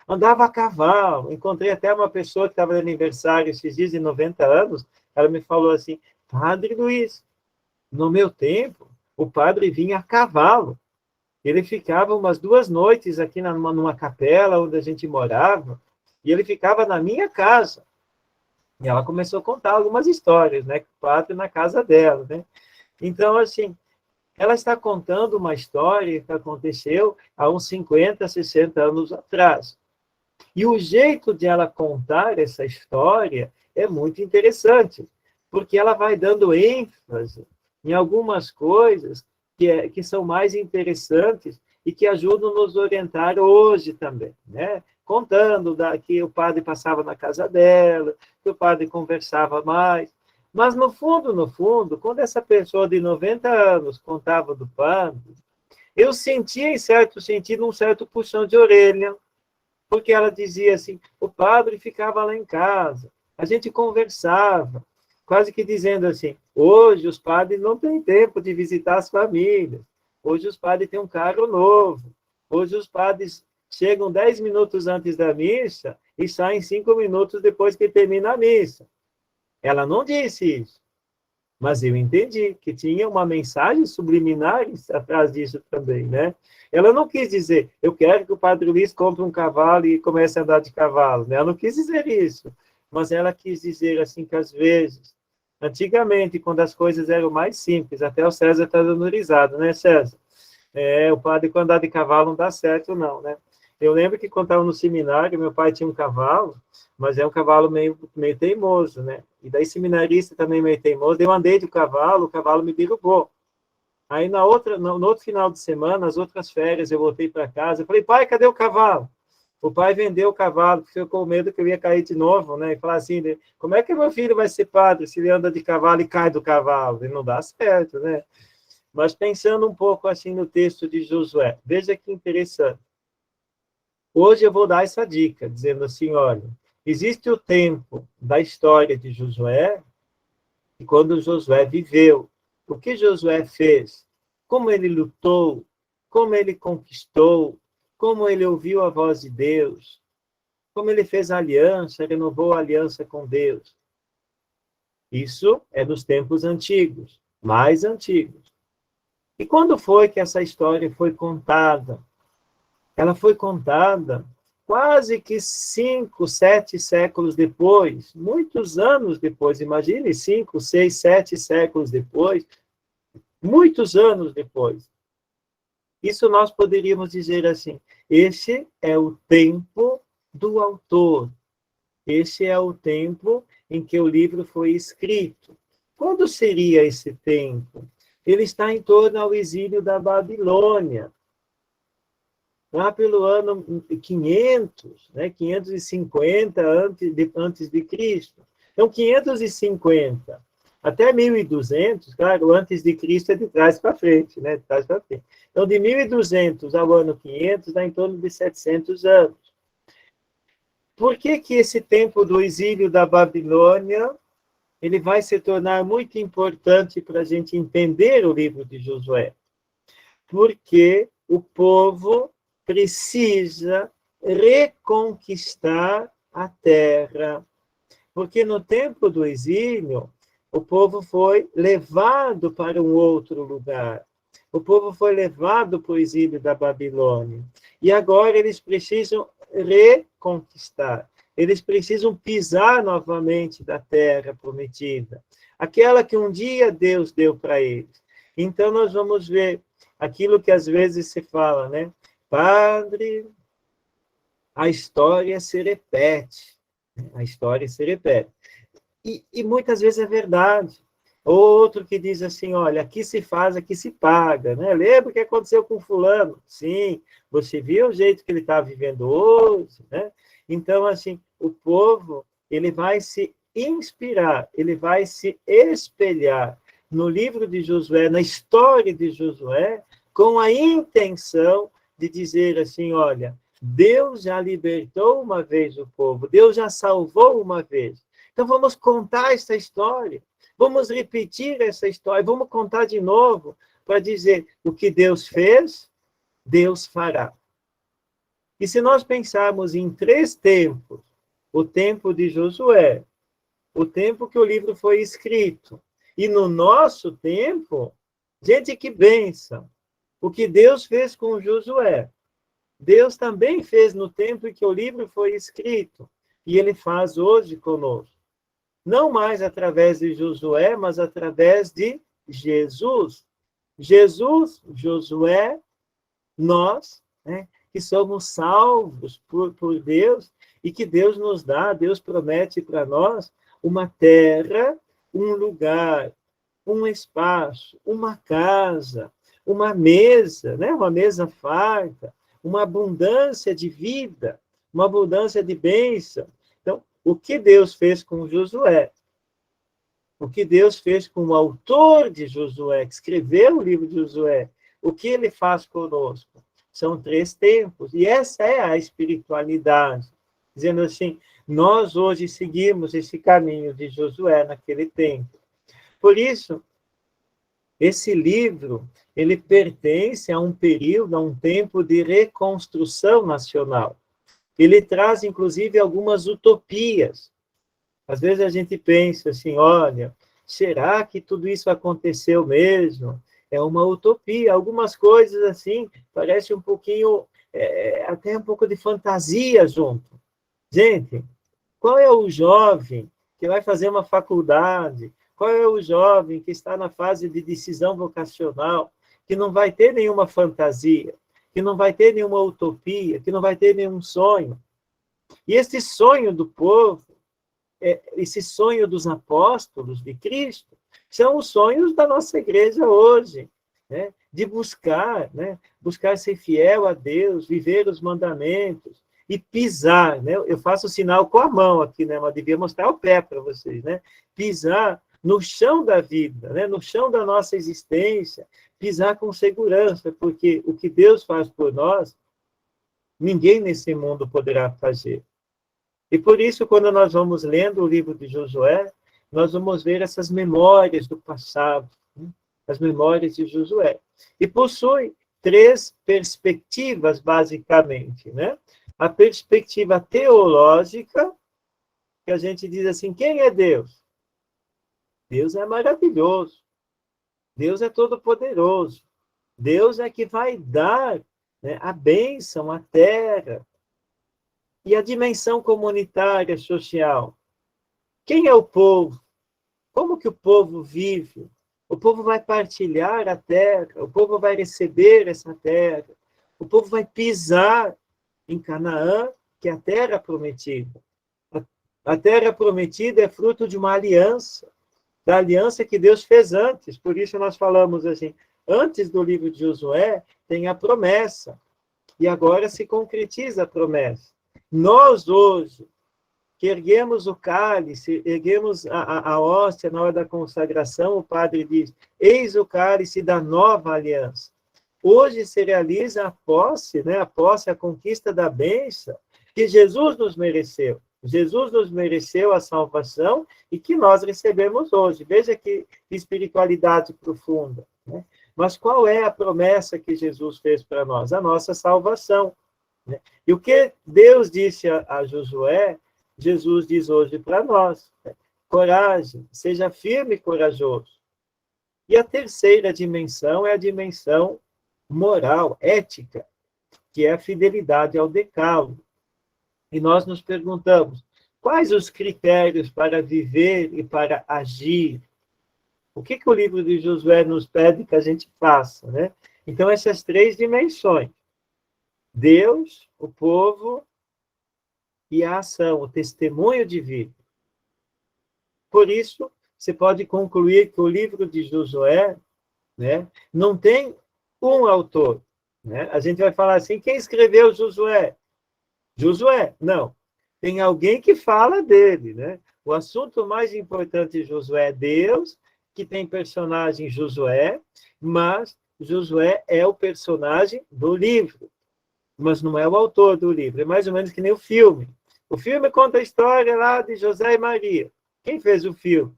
andava a cavalo. Encontrei até uma pessoa que estava de aniversário esses dias, de 90 anos, ela me falou assim, Padre Luiz, no meu tempo, o padre vinha a cavalo. Ele ficava umas 2 noites aqui numa capela onde a gente morava, e ele ficava na minha casa. E ela começou a contar algumas histórias, né, com o padre na casa dela, né? Então, assim, ela está contando uma história que aconteceu há uns 50, 60 anos atrás. E o jeito de ela contar essa história é muito interessante, porque ela vai dando ênfase em algumas coisas que são mais interessantes e que ajudam a nos orientar hoje também, né? Contando que o padre passava na casa dela, que o padre conversava mais. Mas, no fundo, quando essa pessoa de 90 anos contava do padre, eu sentia, em certo sentido, um certo puxão de orelha, porque ela dizia assim, o padre ficava lá em casa, a gente conversava, quase que dizendo assim, hoje os padres não têm tempo de visitar as famílias, hoje os padres têm um carro novo, hoje os padres chegam 10 minutos antes da missa e saem 5 minutos depois que termina a missa. Ela não disse isso, mas eu entendi que tinha uma mensagem subliminar atrás disso também, né? Ela não quis dizer, eu quero que o Padre Luiz compre um cavalo e comece a andar de cavalo, né? Ela não quis dizer isso, mas ela quis dizer assim que às vezes, antigamente, quando as coisas eram mais simples, até o César está dando risada, né, César? O padre, quando andar de cavalo, não dá certo, não, né? Eu lembro que quando estava no seminário, meu pai tinha um cavalo, mas é um cavalo meio teimoso, né? E daí seminarista também meio teimoso, eu andei de cavalo, o cavalo me derrubou. Aí no outro final de semana, nas outras férias, eu voltei para casa, eu falei, pai, cadê o cavalo? O pai vendeu o cavalo, porque ficou com medo que eu ia cair de novo, né? E falar assim, como é que meu filho vai ser padre se ele anda de cavalo e cai do cavalo? Ele não dá certo, né? Mas pensando um pouco assim no texto de Josué, veja que interessante. Hoje eu vou dar essa dica, dizendo assim, olha, existe o tempo da história de Josué, e quando Josué viveu, o que Josué fez, como ele lutou, como ele conquistou, como ele ouviu a voz de Deus, como ele fez aliança, renovou a aliança com Deus. Isso é dos tempos antigos, mais antigos. E quando foi que essa história foi contada? Ela foi contada quase que 5, 7 séculos depois, muitos anos depois, imagine 5, 6, 7 séculos depois, muitos anos depois. Isso nós poderíamos dizer assim, esse é o tempo do autor, esse é o tempo em que o livro foi escrito. Quando seria esse tempo? Ele está em torno ao exílio da Babilônia, lá pelo ano 500, né, 550 antes de Cristo. Então, 550 até 1200, claro, antes de Cristo é de trás para frente, né, de trás para frente. Então, de 1200 ao ano 500, dá em torno de 700 anos. Por que que esse tempo do exílio da Babilônia ele vai se tornar muito importante para a gente entender o livro de Josué? Porque o povo precisa reconquistar a terra. Porque no tempo do exílio, o povo foi levado para um outro lugar. O povo foi levado para o exílio da Babilônia. E agora eles precisam reconquistar. Eles precisam pisar novamente da terra prometida. Aquela que um dia Deus deu para eles. Então, nós vamos ver aquilo que às vezes se fala, né? Padre, a história se repete. A história se repete. E muitas vezes é verdade. Outro que diz assim, olha, aqui se faz, aqui se paga, né? Lembra o que aconteceu com fulano? Sim, você viu o jeito que ele está vivendo hoje, né? Então, assim, o povo, ele vai se inspirar, ele vai se espelhar no livro de Josué, na história de Josué, com a intenção de dizer assim, olha, Deus já libertou uma vez o povo, Deus já salvou uma vez. Então, vamos contar essa história, vamos repetir essa história, vamos contar de novo para dizer o que Deus fez, Deus fará. E se nós pensarmos em 3 tempos, o tempo de Josué, o tempo que o livro foi escrito, e no nosso tempo, gente, que bênção! O que Deus fez com Josué, Deus também fez no tempo em que o livro foi escrito, e ele faz hoje conosco. Não mais através de Josué, mas através de Jesus. Jesus, Josué, nós, né, que somos salvos por Deus, e que Deus nos dá, Deus promete para nós uma terra, um lugar, um espaço, uma casa, uma mesa, né, uma mesa farta, uma abundância de vida, uma abundância de bênção. Então, o que Deus fez com Josué, o que Deus fez com o autor de Josué, que escreveu o livro de Josué, o que ele faz conosco? São 3 tempos, e essa é a espiritualidade. Dizendo assim, nós hoje seguimos esse caminho de Josué naquele tempo. Por isso, esse livro, ele pertence a um período, a um tempo de reconstrução nacional. Ele traz, inclusive, algumas utopias. Às vezes a gente pensa assim, olha, será que tudo isso aconteceu mesmo? É uma utopia. Algumas coisas, assim, parece um pouquinho, até um pouco de fantasia junto. Gente, qual é o jovem que vai fazer uma faculdade? Qual é o jovem que está na fase de decisão vocacional, que não vai ter nenhuma fantasia, que não vai ter nenhuma utopia, que não vai ter nenhum sonho? E esse sonho do povo, esse sonho dos apóstolos de Cristo, são os sonhos da nossa igreja hoje, né? De buscar, né? Buscar ser fiel a Deus, viver os mandamentos e pisar, né? Eu faço o sinal com a mão aqui, né? Mas devia mostrar o pé para vocês, né? Pisar no chão da vida, né? No chão da nossa existência, pisar com segurança, porque o que Deus faz por nós, ninguém nesse mundo poderá fazer. E por isso, quando nós vamos lendo o livro de Josué, nós vamos ver essas memórias do passado, né? As memórias de Josué. E possui 3 perspectivas, basicamente, né? A perspectiva teológica, que a gente diz assim, quem é Deus? Deus é maravilhoso. Deus é todo-poderoso. Deus é que vai dar, né, a bênção, a terra. E a dimensão comunitária, social. Quem é o povo? Como que o povo vive? O povo vai partilhar a terra, o povo vai receber essa terra, o povo vai pisar em Canaã, que é a terra prometida. A terra prometida é fruto de uma aliança. da aliança que Deus fez antes. Por isso nós falamos assim, antes do livro de Josué, tem a promessa. E agora se concretiza a promessa. Nós, hoje, que erguemos o cálice, erguemos a hóstia na hora da consagração, o padre diz, eis o cálice da nova aliança. Hoje se realiza a posse, né? A posse, a conquista da bênção, que Jesus nos mereceu. Jesus nos mereceu a salvação e que nós recebemos hoje. Veja que espiritualidade profunda, né? Mas qual é a promessa que Jesus fez para nós? A nossa salvação, né? E o que Deus disse a Josué, Jesus diz hoje para nós, né? Coragem, seja firme e corajoso. E a terceira dimensão é a dimensão moral, ética, que é a fidelidade ao decálogo. E nós nos perguntamos, quais os critérios para viver e para agir? O que o livro de Josué nos pede que a gente faça, né? Então, essas três dimensões, Deus, o povo e a ação, o testemunho de vida. Por isso, você pode concluir que o livro de Josué, né, não tem um autor, né? A gente vai falar assim, quem escreveu Josué? Josué, não. Tem alguém que fala dele, né? O assunto mais importante de Josué é Deus, que tem personagem Josué, mas Josué é o personagem do livro, mas não é o autor do livro. É mais ou menos que nem o filme. O filme conta a história lá de José e Maria. Quem fez o filme?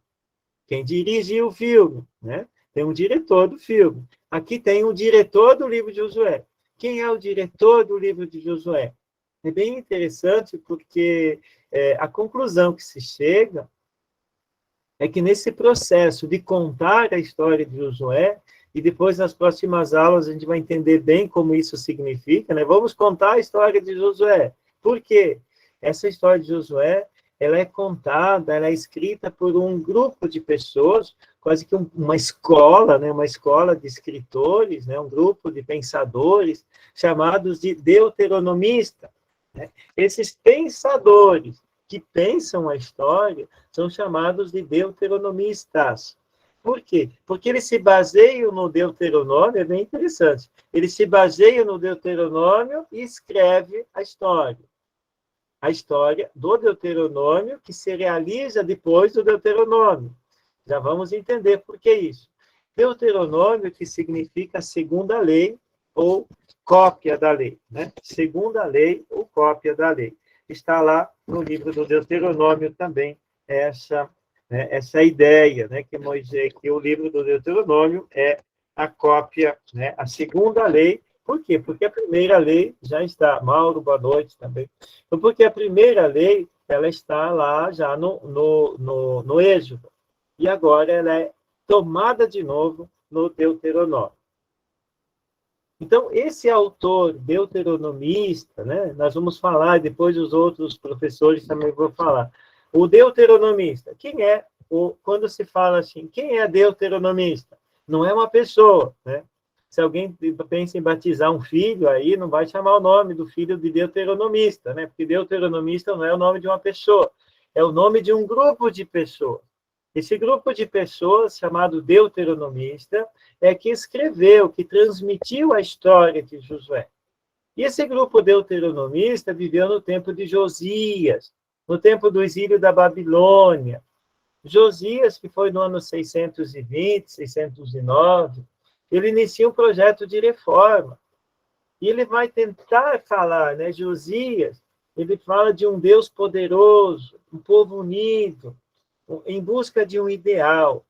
Quem dirigiu o filme, né? Tem um diretor do filme. Aqui tem um diretor do livro de Josué. Quem é o diretor do livro de Josué? É bem interessante porque a conclusão que se chega é que nesse processo de contar a história de Josué, e depois nas próximas aulas a gente vai entender bem como isso significa, né? Vamos contar a história de Josué. Por quê? Essa história de Josué, ela é contada, ela é escrita por um grupo de pessoas, quase que uma escola, né? Uma escola de escritores, né? Um grupo de pensadores, chamados de deuteronomistas. Né? Esses pensadores que pensam a história são chamados de deuteronomistas. Por quê? Porque eles se baseiam no Deuteronômio, é bem interessante. Eles se baseiam no Deuteronômio e escrevem a história. A história do Deuteronômio que se realiza depois do Deuteronômio. Já vamos entender por que isso. Deuteronômio, que significa segunda lei ou cópia da lei, né? Segunda lei ou cópia da lei. Está lá no livro do Deuteronômio também essa ideia, né, que o livro do Deuteronômio é a cópia, né, a segunda lei. Por quê? Porque a primeira lei já está. Mauro, boa noite também. Então, porque a primeira lei ela está lá já no Êxodo. E agora ela é tomada de novo no Deuteronômio. Então, esse autor deuteronomista, né, nós vamos falar, depois os outros professores também vão falar. O deuteronomista, quem é? Quando se fala assim, quem é deuteronomista? Não é uma pessoa, né? Se alguém pensa em batizar um filho, aí não vai chamar o nome do filho de deuteronomista, né? Porque deuteronomista não é o nome de uma pessoa, é o nome de um grupo de pessoas. Esse grupo de pessoas, chamado deuteronomista, é que escreveu, que transmitiu a história de Josué. E esse grupo deuteronomista viveu no tempo de Josias, no tempo do exílio da Babilônia. Josias, que foi no ano 620, 609, ele inicia um projeto de reforma. E ele vai tentar falar, né? Josias, ele fala de um Deus poderoso, um povo unido, em busca de um ideal.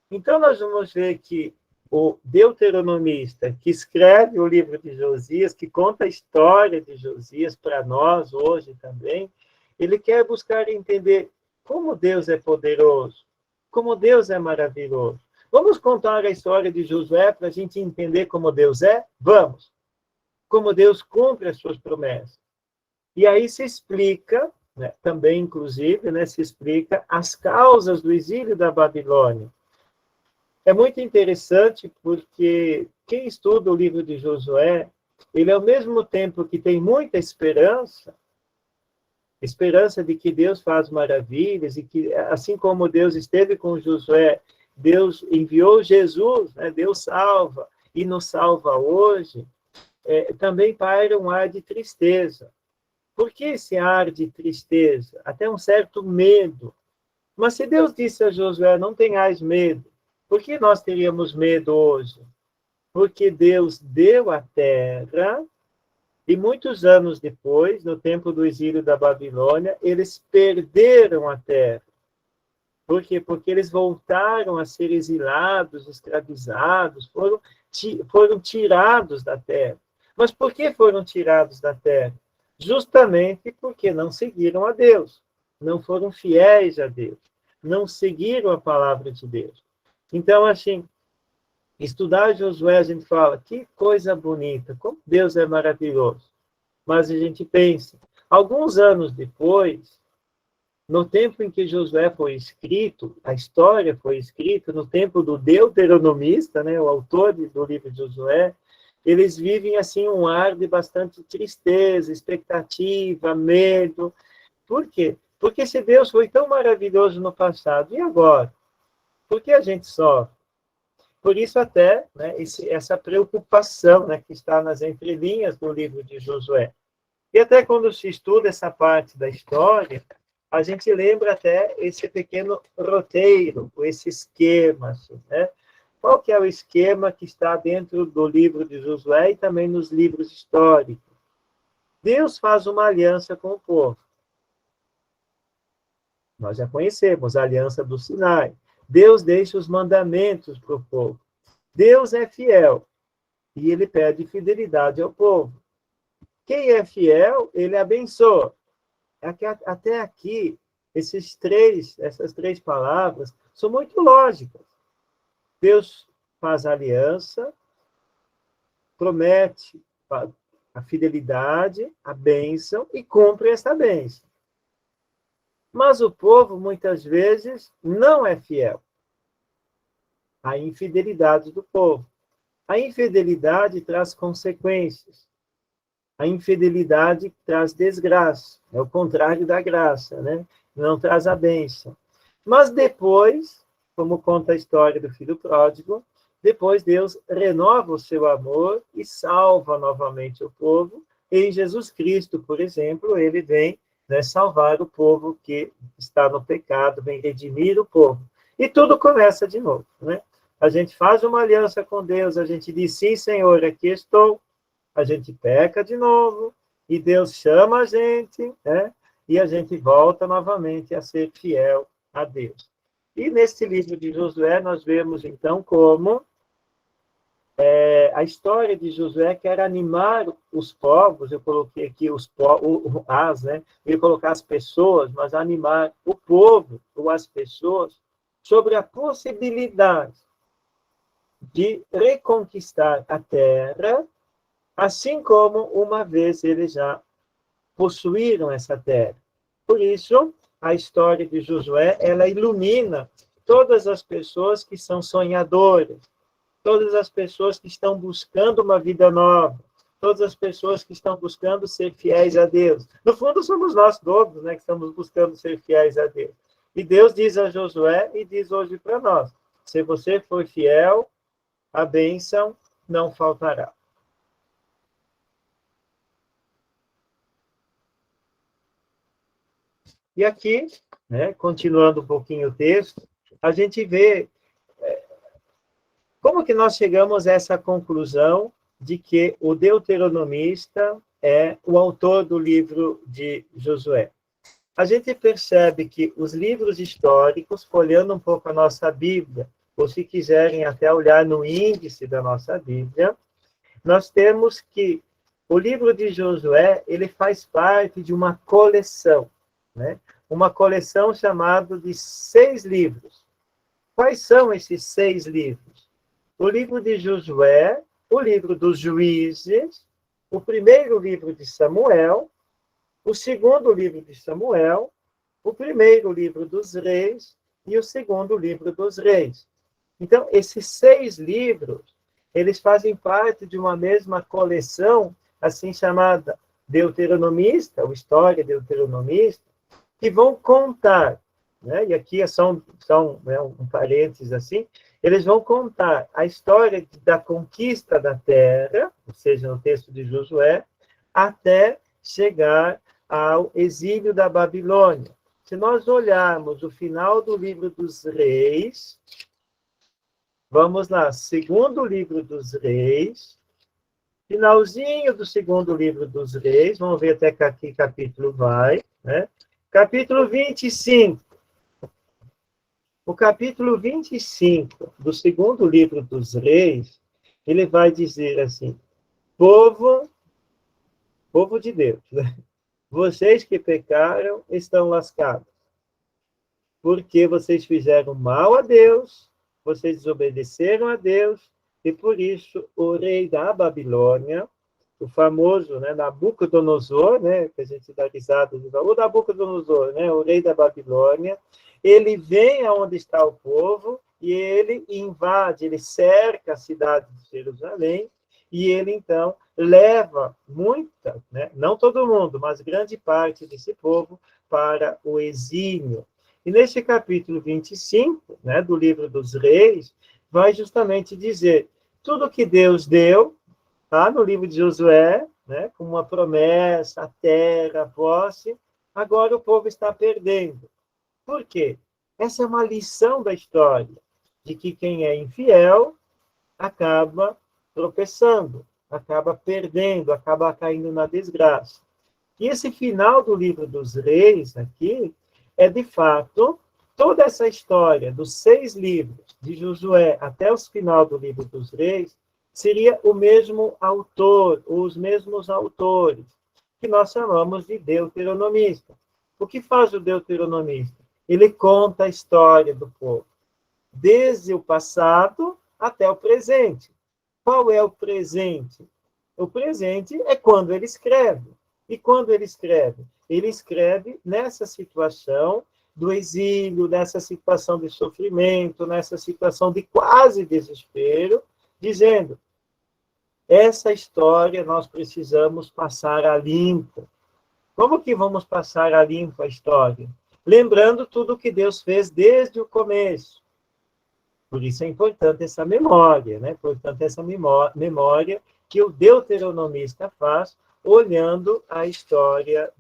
Então, nós vamos ver que o deuteronomista, que escreve o livro de Josias, que conta a história de Josias para nós hoje também, ele quer buscar entender como Deus é poderoso, como Deus é maravilhoso. Vamos contar a história de Josué para a gente entender como Deus é? Vamos! Como Deus cumpre as suas promessas. E aí se explica, né, também, inclusive, né, se explica as causas do exílio da Babilônia. É muito interessante porque quem estuda o livro de Josué, ele, ao mesmo tempo que tem muita esperança, esperança de que Deus faz maravilhas e que, assim como Deus esteve com Josué, Deus enviou Jesus, né? Deus salva e nos salva hoje, também paira um ar de tristeza. Por que esse ar de tristeza? Até um certo medo. Mas se Deus disse a Josué, não tenhais medo, por que nós teríamos medo hoje? Porque Deus deu a terra e muitos anos depois, no tempo do exílio da Babilônia, eles perderam a terra. Por quê? Porque eles voltaram a ser exilados, escravizados, foram tirados da terra. Mas por que foram tirados da terra? Justamente porque não seguiram a Deus, não foram fiéis a Deus, não seguiram a palavra de Deus. Então, assim, estudar Josué, a gente fala, que coisa bonita, como Deus é maravilhoso. Mas a gente pensa, alguns anos depois, no tempo em que Josué foi escrito, a história foi escrita, no tempo do deuteronomista, né, o autor do livro de Josué, eles vivem assim um ar de bastante tristeza, expectativa, medo. Por quê? Porque se Deus foi tão maravilhoso no passado, e agora? Por que a gente sofre? Por isso até, né, essa preocupação, né, que está nas entrelinhas do livro de Josué. E até quando se estuda essa parte da história, a gente lembra até esse pequeno roteiro, esse esquema, assim, né? Qual que é o esquema que está dentro do livro de Josué e também nos livros históricos? Deus faz uma aliança com o povo. Nós já conhecemos a aliança do Sinai. Deus deixa os mandamentos para o povo. Deus é fiel e ele pede fidelidade ao povo. Quem é fiel, ele abençoa. Até aqui, essas três palavras são muito lógicas. Deus faz aliança, promete a fidelidade, a bênção e cumpre essa bênção. Mas o povo, muitas vezes, não é fiel. A infidelidade do povo. A infidelidade traz consequências. A infidelidade traz desgraça. É o contrário da graça, né? Não traz a bênção. Mas depois, como conta a história do filho pródigo, depois Deus renova o seu amor e salva novamente o povo. E em Jesus Cristo, por exemplo, ele vem, né, salvar o povo que está no pecado, vem redimir o povo. E tudo começa de novo, né? A gente faz uma aliança com Deus, a gente diz, sim, Senhor, aqui estou. A gente peca de novo, e Deus chama a gente, né? E a gente volta novamente a ser fiel a Deus. E nesse livro de Josué, nós vemos, então, como a história de Josué quer animar os povos, eu coloquei aqui né? Eu ia colocar as pessoas, mas animar o povo, ou as pessoas, sobre a possibilidade de reconquistar a terra, assim como uma vez eles já possuíram essa terra. Por isso, a história de Josué, ela ilumina todas as pessoas que são sonhadoras, todas as pessoas que estão buscando uma vida nova, todas as pessoas que estão buscando ser fiéis a Deus. No fundo, somos nós todos, né, que estamos buscando ser fiéis a Deus. E Deus diz a Josué e diz hoje para nós, se você for fiel, a bênção não faltará. E aqui, né, continuando um pouquinho o texto, a gente vê como que nós chegamos a essa conclusão de que o deuteronomista é o autor do livro de Josué. A gente percebe que os livros históricos, folheando um pouco a nossa Bíblia, ou se quiserem até olhar no índice da nossa Bíblia, nós temos que o livro de Josué, ele faz parte de uma coleção, né? Uma coleção chamada de 6 livros. Quais são esses 6 livros? O livro de Josué, o livro dos Juízes, o primeiro livro de Samuel, o segundo livro de Samuel, o primeiro livro dos Reis e o segundo livro dos Reis. Então, esses 6 livros, eles fazem parte de uma mesma coleção, assim chamada deuteronomista, ou história deuteronomista, que vão contar, né? E aqui são né, um parênteses assim, eles vão contar a história da conquista da terra, ou seja, no texto de Josué, até chegar ao exílio da Babilônia. Se nós olharmos o final do livro dos Reis, vamos lá, segundo livro dos Reis, finalzinho do segundo livro dos Reis, vamos ver até que capítulo vai, né? Capítulo 25. O capítulo 25 do segundo livro dos Reis, ele vai dizer assim, povo de Deus, né? Vocês que pecaram estão lascados, porque vocês fizeram mal a Deus, vocês desobedeceram a Deus, e por isso o rei da Babilônia, o famoso, né, Nabucodonosor, né, que a gente dá risada de o Nabucodonosor, né, o rei da Babilônia, ele vem aonde está o povo e ele invade, ele cerca a cidade de Jerusalém e ele, então, leva muita, né, não todo mundo, mas grande parte desse povo para o exílio. E neste capítulo 25, né, do livro dos Reis, vai justamente dizer tudo que Deus deu, tá, no livro de Josué, né, com uma promessa, a terra, a posse, agora o povo está perdendo. Por quê? Essa é uma lição da história, de que quem é infiel acaba tropeçando, acaba perdendo, acaba caindo na desgraça. E esse final do livro dos Reis, aqui, é, de fato, toda essa história dos 6 livros, de Josué até o final do livro dos Reis, seria o mesmo autor, ou os mesmos autores, que nós chamamos de deuteronomista. O que faz o deuteronomista? Ele conta a história do povo, desde o passado até o presente. Qual é o presente? O presente é quando ele escreve. E quando ele escreve? Ele escreve nessa situação do exílio, nessa situação de sofrimento, nessa situação de quase desespero, dizendo, essa história nós precisamos passar a limpo. Como que vamos passar a limpo a história? Lembrando tudo que Deus fez desde o começo. Por isso é importante essa memória, né? Portanto, essa memória que o deuteronomista faz olhando a história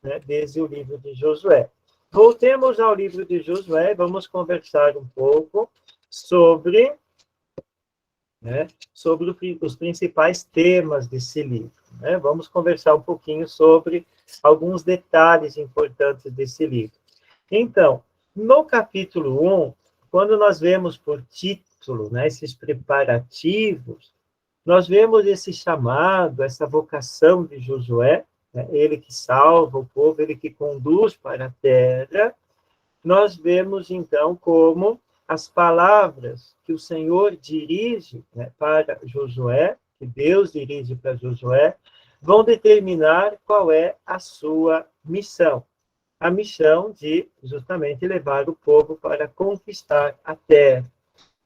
né, desde o livro de Josué. Voltemos ao livro de Josué, vamos conversar um pouco sobre, né, sobre os principais temas desse livro. Né? Vamos conversar um pouquinho sobre alguns detalhes importantes desse livro. Então, no capítulo 1, quando nós vemos por título, né, esses preparativos, nós vemos esse chamado, essa vocação de Josué, né, ele que salva o povo, ele que conduz para a terra. Nós vemos, então, como as palavras que o Senhor dirige, né, para Josué, que Deus dirige para Josué, vão determinar qual é a sua missão. A missão de, justamente, levar o povo para conquistar a terra.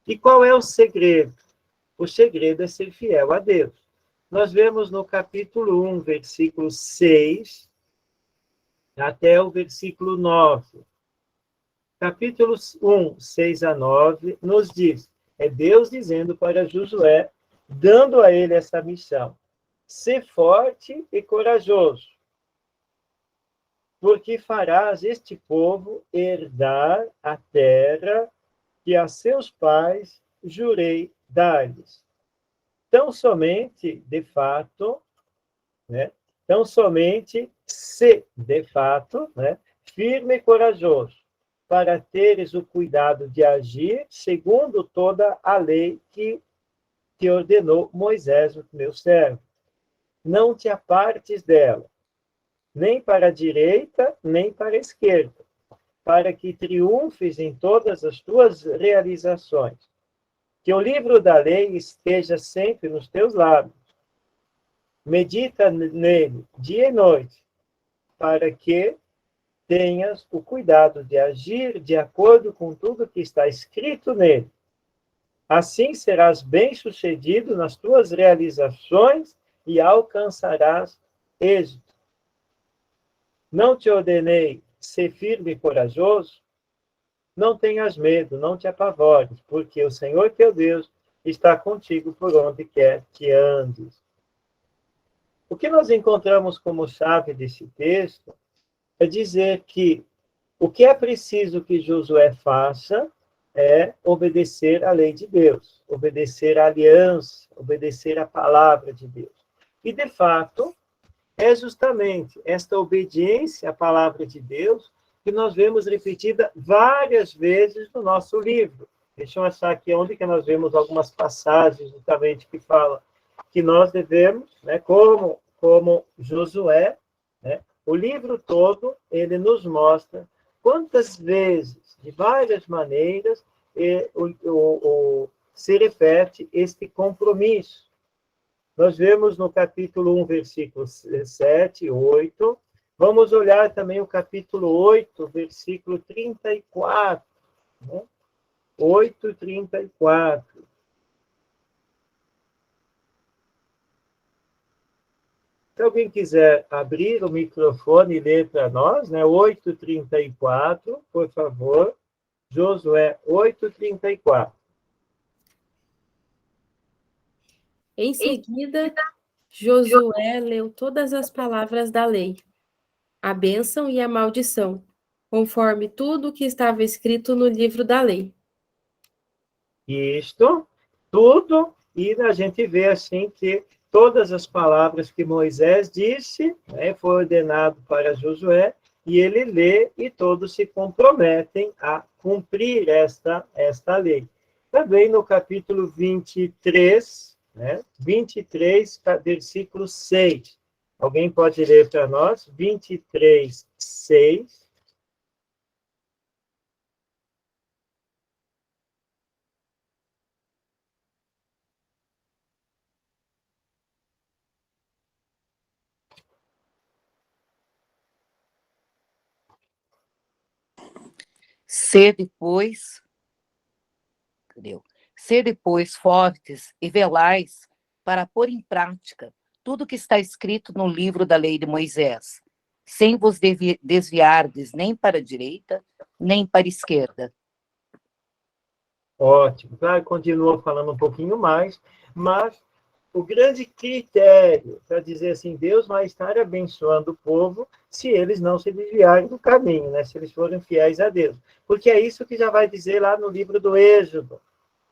E qual é o segredo? O segredo é ser fiel a Deus. Nós vemos no capítulo 1, versículo 6, até o versículo 9. Capítulo 1, 6 a 9, nos diz, é Deus dizendo para Josué, dando a ele essa missão, ser forte e corajoso, porque farás este povo herdar a terra que a seus pais jurei dar-lhes. Tão somente, de fato, né? Tão somente se, de fato, né? Firme e corajoso, para teres o cuidado de agir segundo toda a lei que te ordenou Moisés, o meu servo. Não te apartes dela, nem para a direita, nem para a esquerda, para que triunfes em todas as tuas realizações. Que o livro da lei esteja sempre nos teus lábios. Medita nele dia e noite, para que tenhas o cuidado de agir de acordo com tudo que está escrito nele. Assim serás bem-sucedido nas tuas realizações e alcançarás Êxodo. Não te ordenei ser firme e corajoso? Não tenhas medo, não te apavores, porque o Senhor teu Deus está contigo por onde quer que andes. O que nós encontramos como chave desse texto é dizer que o que é preciso que Josué faça é obedecer à lei de Deus, obedecer à aliança, obedecer à palavra de Deus. E, de fato, é justamente esta obediência à palavra de Deus que nós vemos repetida várias vezes no nosso livro. Deixa eu achar aqui onde que nós vemos algumas passagens justamente que falam que nós devemos, né, como Josué, né, o livro todo, ele nos mostra quantas vezes, de várias maneiras, se repete este compromisso. Nós vemos no capítulo 1, versículos 7 e 8. Vamos olhar também o capítulo 8, versículo 34. Né? 8, 34. Se alguém quiser abrir o microfone e ler para nós, né? 8:34, por favor. Josué 8:34. Em seguida, Josué leu todas as palavras da lei, a bênção e a maldição, conforme tudo o que estava escrito no livro da lei. Isto, tudo, e a gente vê assim que todas as palavras que Moisés disse, né, foi ordenado para Josué, e ele lê e todos se comprometem a cumprir esta lei. Também no capítulo 23, né, 23, versículo 6. Alguém pode ler para nós? 23, 6. Sede, pois, fortes e velais para pôr em prática tudo que está escrito no livro da lei de Moisés, sem vos desviardes nem para a direita, nem para a esquerda. Ótimo. Claro, continua falando um pouquinho mais, mas o grande critério para dizer assim, Deus vai estar abençoando o povo se eles não se desviarem do caminho, né? Se eles forem fiéis a Deus. Porque é isso que já vai dizer lá no livro do Êxodo.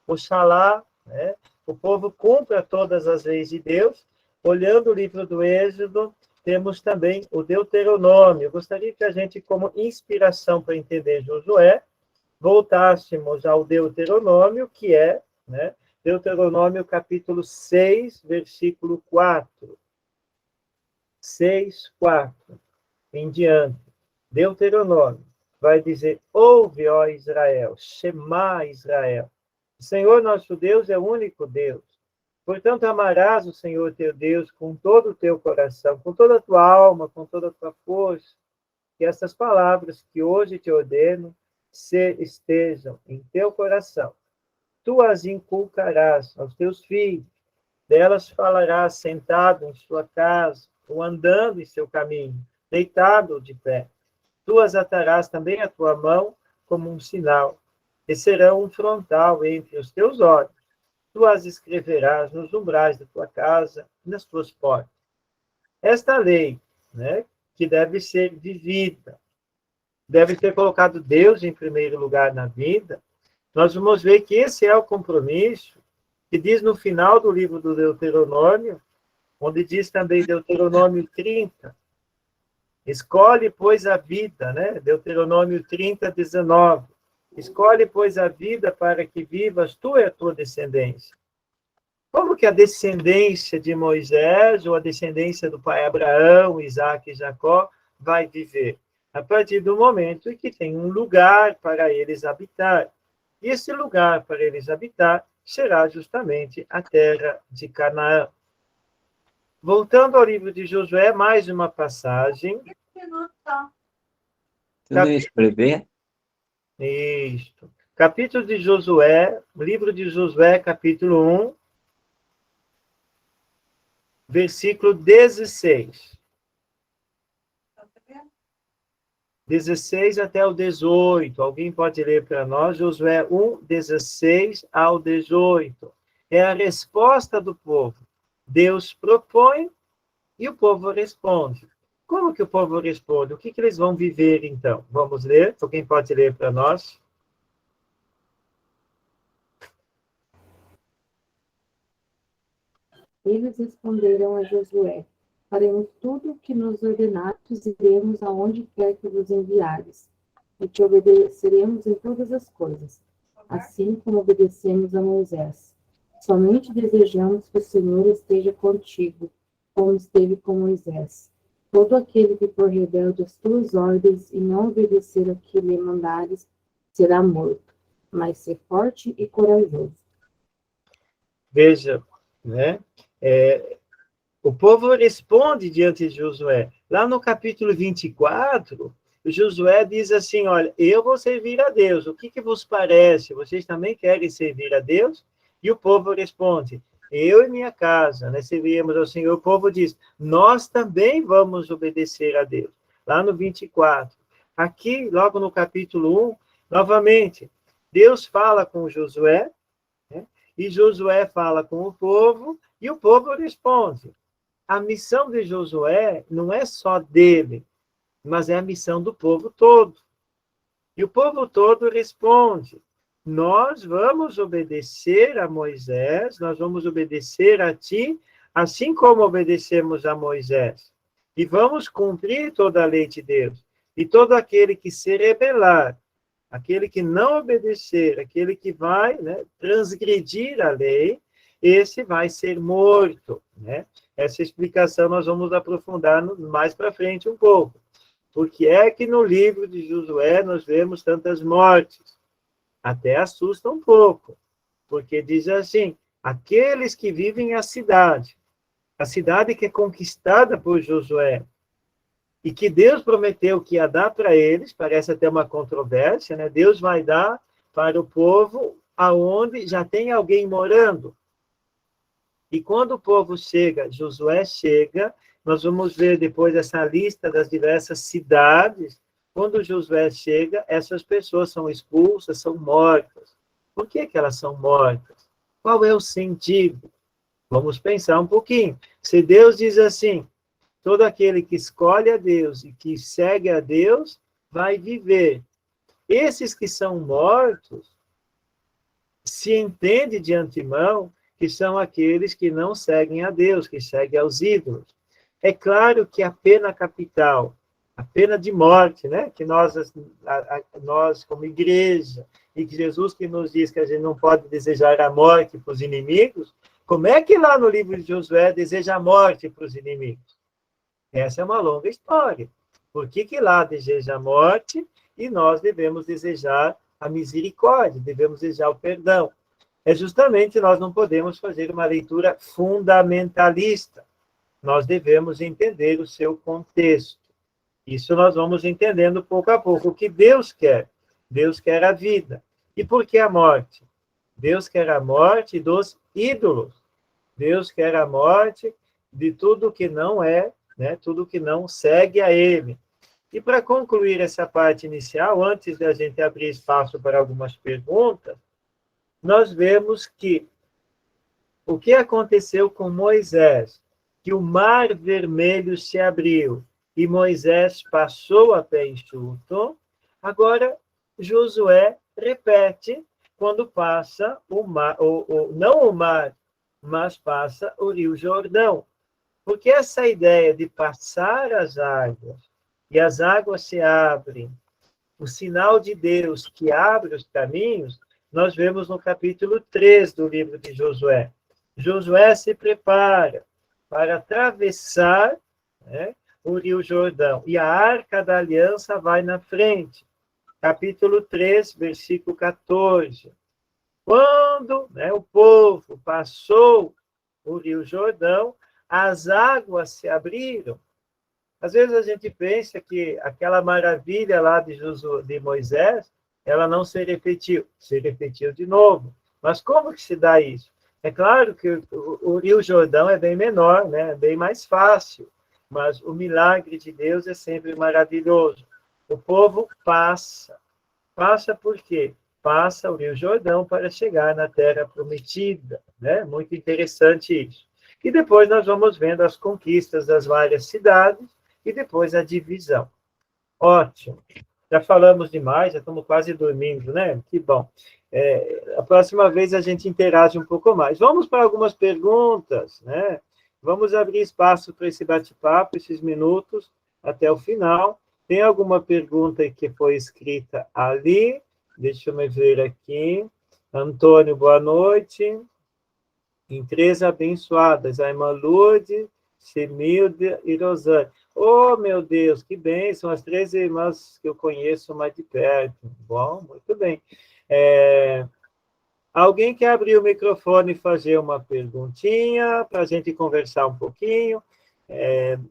Oxalá, né? O povo cumpra todas as leis de Deus. Olhando o livro do Êxodo, temos também o Deuteronômio. Eu gostaria que a gente, como inspiração para entender Josué, voltássemos ao Deuteronômio, que é, né, Deuteronômio capítulo 6, versículo 4. 6, 4. Em diante. Deuteronômio vai dizer: ouve, ó Israel, Shema Israel. O Senhor nosso Deus é o único Deus. Portanto, amarás o Senhor teu Deus com todo o teu coração, com toda a tua alma, com toda a tua força. Que essas palavras que hoje te ordeno estejam em teu coração. Tu as inculcarás aos teus filhos, delas falarás sentado em sua casa, ou andando em seu caminho, deitado ou de pé. Tu as atarás também à tua mão como um sinal, e serão um frontal entre os teus olhos. Tu as escreverás nos umbrais da tua casa e nas tuas portas. Esta lei, né, que deve ser vivida, deve ter colocado Deus em primeiro lugar na vida, nós vamos ver que esse é o compromisso que diz no final do livro do Deuteronômio, onde diz também Deuteronômio 30, escolhe, pois, a vida, né? Deuteronômio 30, 19. Escolhe, pois, a vida para que vivas tu e a tua descendência. Como que a descendência de Moisés, ou a descendência do pai Abraão, Isaac e Jacó, vai viver? A partir do momento em que tem um lugar para eles habitar. E esse lugar para eles habitar será justamente a terra de Canaã. Voltando ao livro de Josué, mais uma passagem. Tudo escrever? Isto. Capítulo de Josué, livro de Josué, capítulo 1, versículo 16. 16 até o 18. Alguém pode ler para nós? Josué 1, 16 ao 18. É a resposta do povo. Deus propõe e o povo responde. Como que o povo responde? O que eles vão viver, então? Vamos ler? Alguém pode ler para nós? Eles responderam a Josué: faremos tudo o que nos ordenastes e iremos aonde quer que vos enviares, e te obedeceremos em todas as coisas, assim como obedecemos a Moisés. Somente desejamos que o Senhor esteja contigo, como esteve com Moisés. Todo aquele que for rebelde às tuas ordens e não obedecer ao que lhe mandares, será morto. Mas ser forte e corajoso. Veja, né? O povo responde diante de Josué. Lá no capítulo 24, Josué diz assim, olha, eu vou servir a Deus. O que vos parece? Vocês também querem servir a Deus? E o povo responde, eu e minha casa, né, serviremos ao Senhor. O povo diz, nós também vamos obedecer a Deus. Lá no 24. Aqui, logo no capítulo 1, novamente, Deus fala com Josué, né, e Josué fala com o povo, e o povo responde. A missão de Josué não é só dele, mas é a missão do povo todo. E o povo todo responde, nós vamos obedecer a Moisés, nós vamos obedecer a ti, assim como obedecemos a Moisés. E vamos cumprir toda a lei de Deus. E todo aquele que se rebelar, aquele que não obedecer, aquele que vai, né, transgredir a lei, esse vai ser morto, né? Essa explicação nós vamos aprofundar mais para frente um pouco. Por que é que no livro de Josué nós vemos tantas mortes? Até assusta um pouco, porque diz assim, aqueles que vivem a cidade que é conquistada por Josué, e que Deus prometeu que ia dar para eles, parece até uma controvérsia, né? Deus vai dar para o povo aonde já tem alguém morando. E quando o povo chega, Josué chega, nós vamos ver depois essa lista das diversas cidades. Quando Josué chega, essas pessoas são expulsas, são mortas. Por que elas são mortas? Qual é o sentido? Vamos pensar um pouquinho. Se Deus diz assim, todo aquele que escolhe a Deus e que segue a Deus vai viver. Esses que são mortos, se entende de antemão que são aqueles que não seguem a Deus, que seguem aos ídolos. É claro que a pena capital, a pena de morte, né, que nós como igreja, e que Jesus que nos diz que a gente não pode desejar a morte para os inimigos, como é que lá no livro de Josué deseja a morte para os inimigos? Essa é uma longa história. Por que lá deseja a morte e nós devemos desejar a misericórdia, devemos desejar o perdão? É justamente nós não podemos fazer uma leitura fundamentalista. Nós devemos entender o seu contexto. Isso nós vamos entendendo pouco a pouco. O que Deus quer? Deus quer a vida. E por que a morte? Deus quer a morte dos ídolos. Deus quer a morte de tudo que não é, né? Tudo que não segue a Ele. E para concluir essa parte inicial, antes da gente abrir espaço para algumas perguntas, nós vemos que o que aconteceu com Moisés, que o mar vermelho se abriu e Moisés passou a pé enxuto, agora Josué repete quando passa o mar, não o mar, mas passa o Rio Jordão. Porque essa ideia de passar as águas, e as águas se abrem, o sinal de Deus que abre os caminhos, nós vemos no capítulo 3 do livro de Josué. Josué se prepara para atravessar, né, o Rio Jordão, e a Arca da Aliança vai na frente. Capítulo 3, versículo 14. Quando, né, o povo passou o Rio Jordão, as águas se abriram. Às vezes a gente pensa que aquela maravilha lá de Moisés, ela não se repetiu de novo. Mas como que se dá isso? É claro que o Rio Jordão é bem menor, né? É bem mais fácil, mas o milagre de Deus é sempre maravilhoso. o povo passa. Passa por quê? Passa o Rio Jordão para chegar na Terra Prometida, né? Muito interessante isso. E depois nós vamos vendo as conquistas das várias cidades e depois a divisão. Ótimo. Já falamos demais, já estamos quase dormindo, né? Que bom. A próxima vez a gente interage um pouco mais. Vamos para algumas perguntas, né? Vamos abrir espaço para esse bate-papo, esses minutos, até o final. Tem alguma pergunta que foi escrita ali? Deixa eu me ver aqui. Antônio, boa noite. Em três abençoadas, a irmã Lourdes, Semilda e Rosane. Oh, meu Deus, que bênção, as três irmãs que eu conheço mais de perto. Bom, muito bem. Alguém quer abrir o microfone e fazer uma perguntinha para a gente conversar um pouquinho?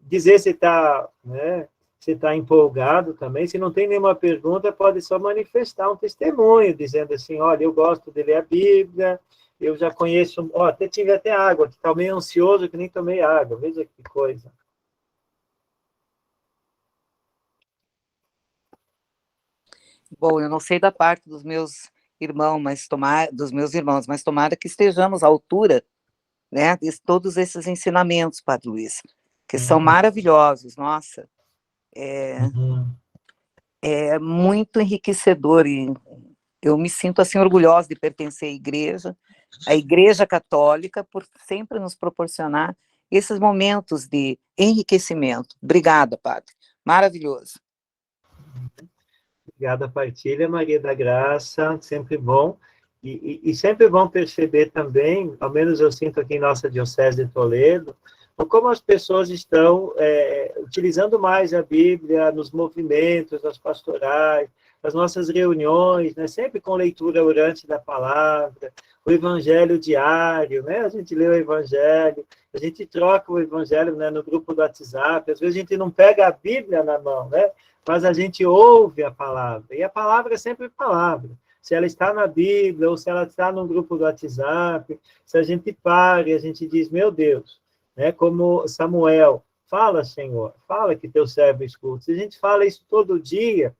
Dizer se está, né, se está empolgado também. Se não tem nenhuma pergunta, pode só manifestar um testemunho, dizendo assim, olha, eu gosto de ler a Bíblia, eu já conheço, até tive até água, que está meio ansioso que nem tomei água, veja que coisa. Bom, eu não sei da parte dos meus irmãos, mas tomara que estejamos à altura, né, de todos esses ensinamentos, Padre Luiz, que são maravilhosos, nossa, é muito enriquecedor, e eu me sinto assim orgulhosa de pertencer à Igreja Católica, por sempre nos proporcionar esses momentos de enriquecimento. Obrigada, Padre, maravilhoso. Obrigada, partilha, Maria da Graça, sempre bom. E sempre bom perceber também, ao menos eu sinto aqui em nossa Diocese de Toledo, como as pessoas estão utilizando mais a Bíblia nos movimentos, nas pastorais, nas nossas reuniões, né? Sempre com leitura orante da palavra, o Evangelho diário, né? A gente lê o Evangelho, a gente troca o Evangelho, né, no grupo do WhatsApp, às vezes a gente não pega a Bíblia na mão, né? Mas a gente ouve a palavra, e a palavra é sempre palavra. Se ela está na Bíblia, ou se ela está no grupo do WhatsApp, se a gente para e a gente diz, meu Deus, né, como Samuel, fala, Senhor, fala que teu servo escuta. Se a gente fala isso todo dia,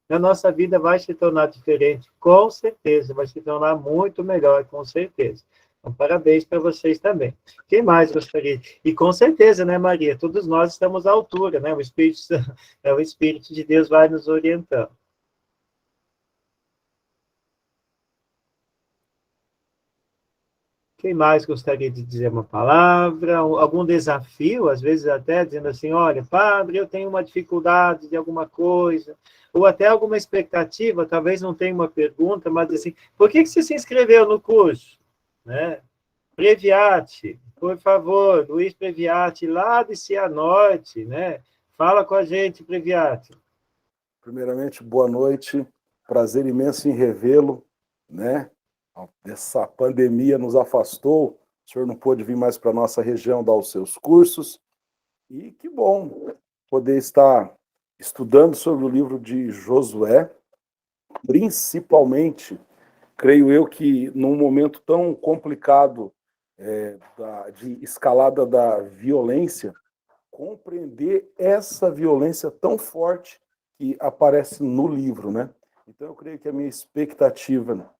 a nossa vida vai se tornar diferente, com certeza, vai se tornar muito melhor, com certeza. Então, parabéns para vocês também. Quem mais gostaria? E com certeza, né, Maria? Todos nós estamos à altura, né? O Espírito de Deus vai nos orientando. Quem mais gostaria de dizer uma palavra? Algum desafio, às vezes até dizendo assim, olha, padre, eu tenho uma dificuldade de alguma coisa, ou até alguma expectativa, talvez não tenha uma pergunta, mas assim, por que você se inscreveu no curso? Né? Previati, por favor, Luiz Previati, lá de Cianorte, né? Fala com a gente, Previati. Primeiramente, boa noite, prazer imenso em revê-lo, né? Essa pandemia nos afastou, o senhor não pôde vir mais para a nossa região dar os seus cursos, e que bom poder estar estudando sobre o livro de Josué, principalmente, creio eu que num momento tão complicado de escalada da violência, compreender essa violência tão forte que aparece no livro, né? Então eu creio que a minha expectativa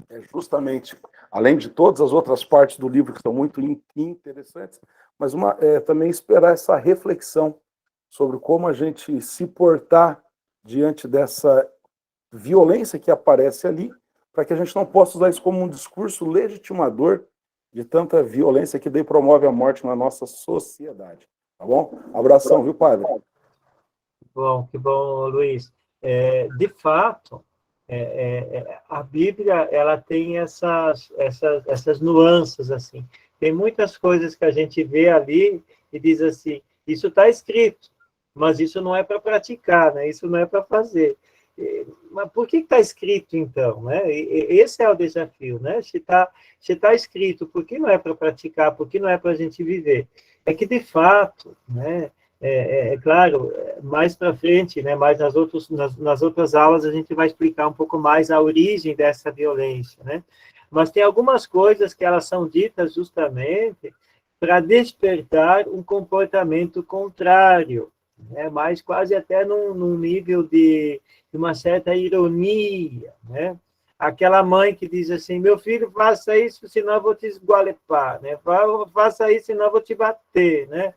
é justamente, além de todas as outras partes do livro que são muito interessantes, mas também esperar essa reflexão sobre como a gente se portar diante dessa violência que aparece ali, para que a gente não possa usar isso como um discurso legitimador de tanta violência que daí promove a morte na nossa sociedade. Tá bom? Abração, viu, padre? Que bom, Luiz. De fato, a Bíblia ela tem essas nuances, assim. Tem muitas coisas que a gente vê ali e diz assim, isso está escrito, mas isso não é para praticar, né? Isso não é para fazer. Mas por que está escrito, então? Né? Esse é o desafio, né? Se tá escrito, por que não é para praticar? Por que não é para a gente viver? É que, de fato, né? Claro, mais para frente, né? Mais nas outras aulas, a gente vai explicar um pouco mais a origem dessa violência, né? Mas tem algumas coisas que elas são ditas justamente para despertar um comportamento contrário, né? Mas quase até num nível de uma certa ironia, né? Aquela mãe que diz assim, meu filho, faça isso, senão eu vou te esgualepar, né? Faça isso, senão eu vou te bater, né?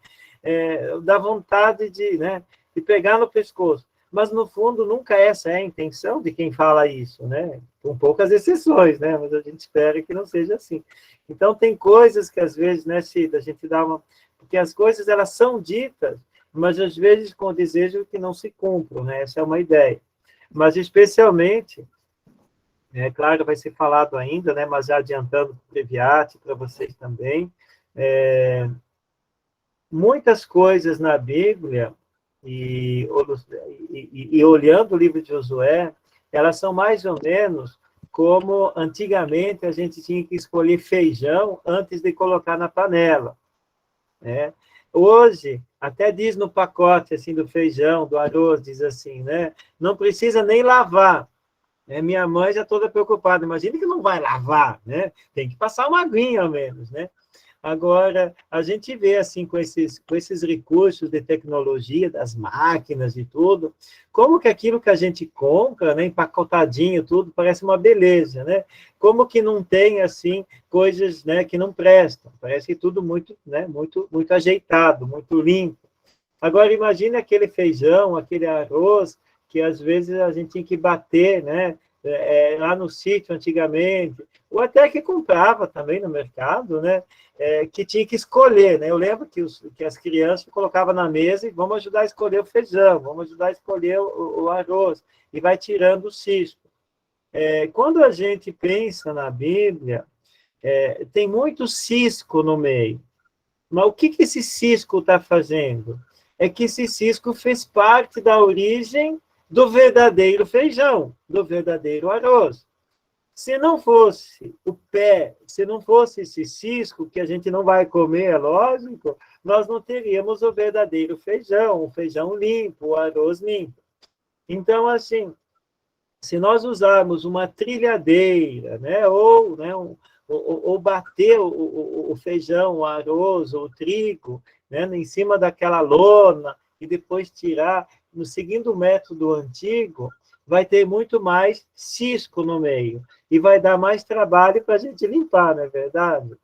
Dá vontade né, de pegar no pescoço. Mas, no fundo, nunca essa é a intenção de quem fala isso, né? Com poucas exceções, né? Mas a gente espera que não seja assim. Então, tem coisas que, às vezes, né, Cida, a gente dá uma... Porque as coisas, elas são ditas, mas, às vezes, com o desejo que não se cumpram, né? Essa é uma ideia. Mas, especialmente, claro, vai ser falado ainda, né? Mas já adiantando para o Previat, para vocês também, muitas coisas na Bíblia, e olhando o livro de Josué, elas são mais ou menos como antigamente a gente tinha que escolher feijão antes de colocar na panela, né? Hoje, até diz no pacote assim, do feijão, do arroz, diz assim, né? Não precisa nem lavar. Minha mãe já toda preocupada, imagina que não vai lavar, né? Tem que passar uma aguinha ao menos, né? Agora, a gente vê, assim, com esses recursos de tecnologia, das máquinas e tudo, como que aquilo que a gente compra, né, empacotadinho, tudo, parece uma beleza, né? Como que não tem, assim, coisas, né, que não prestam. Parece que tudo muito, né, muito ajeitado, muito limpo. Agora, imagine aquele feijão, aquele arroz, que às vezes a gente tinha que bater, né, lá no sítio antigamente, ou até que comprava também no mercado, né, que tinha que escolher, né? Eu lembro que as crianças colocavam na mesa e vamos ajudar a escolher o feijão, vamos ajudar a escolher o arroz, e vai tirando o cisco. Quando a gente pensa na Bíblia, tem muito cisco no meio. Mas o que esse cisco está fazendo? É que esse cisco fez parte da origem do verdadeiro feijão, do verdadeiro arroz. Se não fosse o pé, se não fosse esse cisco, que a gente não vai comer, é lógico, nós não teríamos o verdadeiro feijão, o feijão limpo, o arroz limpo. Então, assim, se nós usarmos uma trilhadeira, né, ou bater o feijão, o arroz, ou o trigo, né, em cima daquela lona, e depois tirar, seguindo o método antigo, vai ter muito mais cisco no meio, e vai dar mais trabalho para a gente limpar, não é verdade?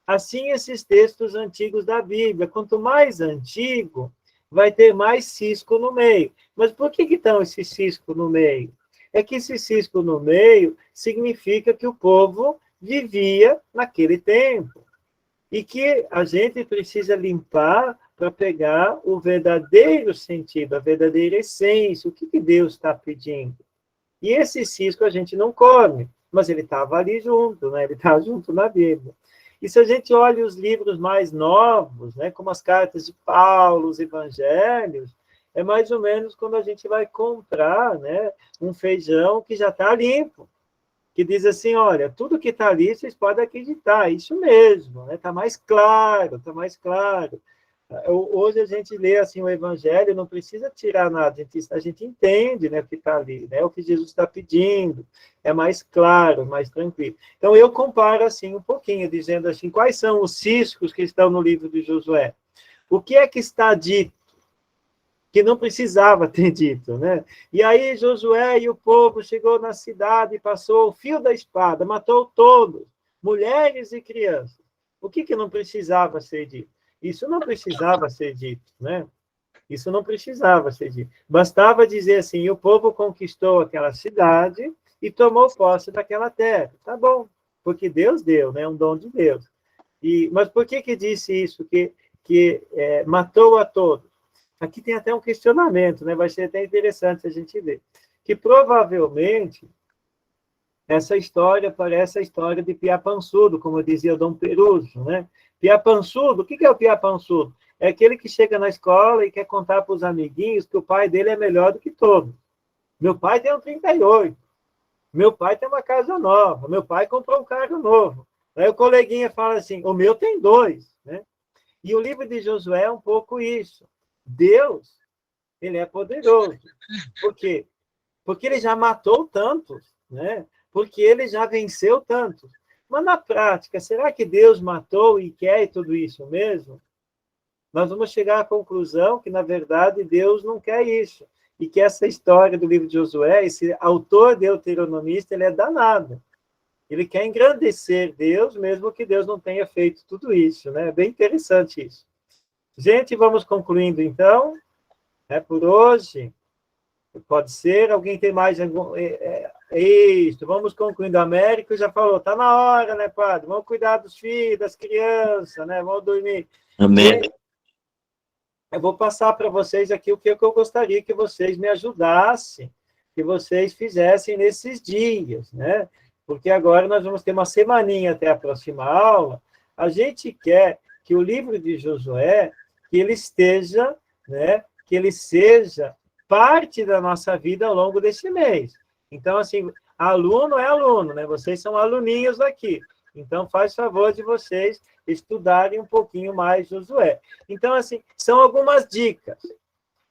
Assim, esses textos antigos da Bíblia, quanto mais antigo, vai ter mais cisco no meio. Mas por que estão esse cisco no meio? É que esse cisco no meio significa que o povo vivia naquele tempo, e que a gente precisa limpar para pegar o verdadeiro sentido, a verdadeira essência, o que Deus está pedindo. E esse cisco a gente não come, mas ele estava ali junto, né? Ele está junto na Bíblia. E se a gente olha os livros mais novos, né, como as cartas de Paulo, os evangelhos, é mais ou menos quando a gente vai comprar, né, um feijão que já está limpo, que diz assim, olha, tudo que está ali vocês podem acreditar, isso mesmo, né? Está mais claro, está mais claro. Hoje a gente lê assim o Evangelho, não precisa tirar nada, a gente entende, né, o que está ali, né, o que Jesus está pedindo, é mais claro, mais tranquilo. Então eu comparo assim um pouquinho, dizendo assim, quais são os ciscos que estão no livro de Josué? O que é que está dito que não precisava ter dito, né? E aí Josué e o povo chegou na cidade e passou o fio da espada, matou todos, mulheres e crianças. O que não precisava ser dito? Isso não precisava ser dito, né? Isso não precisava ser dito. Bastava dizer assim, o povo conquistou aquela cidade e tomou posse daquela terra. Tá bom, porque Deus deu, né? Um dom de Deus. Mas por que disse isso, que matou a todos? Aqui tem até um questionamento, né? Vai ser até interessante a gente ver. Que provavelmente essa história parece a história de Piapansudo, como dizia Dom Peruso, né? Piapansudo, o que é o Piapansudo? É aquele que chega na escola e quer contar para os amiguinhos que o pai dele é melhor do que todos. Meu pai tem um 38. Meu pai tem uma casa nova. Meu pai comprou um carro novo. Aí o coleguinha fala assim, o meu tem 2, né? E o livro de Josué é um pouco isso. Deus, ele é poderoso. Por quê? Porque ele já matou tantos, né? Porque ele já venceu tantos. Mas, na prática, será que Deus matou e quer tudo isso mesmo? nós vamos chegar à conclusão que, na verdade, Deus não quer isso. E que essa história do livro de Josué, esse autor deuteronomista, ele é danado. Ele quer engrandecer Deus, mesmo que Deus não tenha feito tudo isso, né? É bem interessante isso. Gente, vamos concluindo, então, por hoje. Pode ser? Alguém tem mais algum... Isso, vamos concluindo. A América já falou, está na hora, né, padre? Vamos cuidar dos filhos, das crianças, né? Vamos dormir. Amém. Eu vou passar para vocês aqui o que eu gostaria que vocês me ajudassem, que vocês fizessem nesses dias, né? Porque agora nós vamos ter uma semaninha até a próxima aula. A gente quer que o livro de Josué, que ele esteja, né? Que ele seja parte da nossa vida ao longo desse mês. Então, assim, aluno é aluno, né? Vocês são aluninhos aqui. Então, faz favor de vocês estudarem um pouquinho mais Josué. Então, assim, são algumas dicas.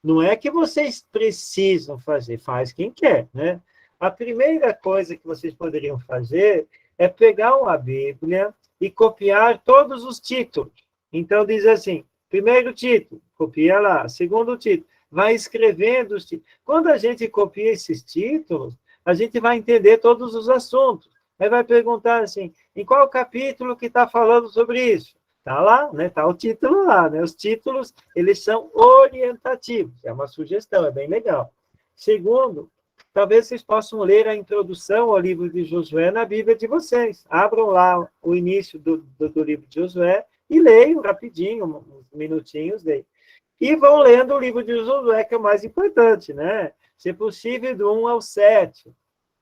Não é que vocês precisam fazer, faz quem quer, né? A primeira coisa que vocês poderiam fazer é pegar uma Bíblia e copiar todos os títulos. Então, diz assim, primeiro título, copia lá. Segundo título, vai escrevendo os títulos. Quando a gente copia esses títulos, a gente vai entender todos os assuntos. Aí vai perguntar assim, em qual capítulo que está falando sobre isso? Está lá, né? Está o título lá, né? Os títulos, eles são orientativos. É uma sugestão, é bem legal. Segundo, talvez vocês possam ler a introdução ao livro de Josué na Bíblia de vocês. Abram lá o início do livro de Josué e leiam rapidinho, uns minutinhos dele. E vão lendo o livro de Josué, que é o mais importante, né? Se possível, do 1 ao 7.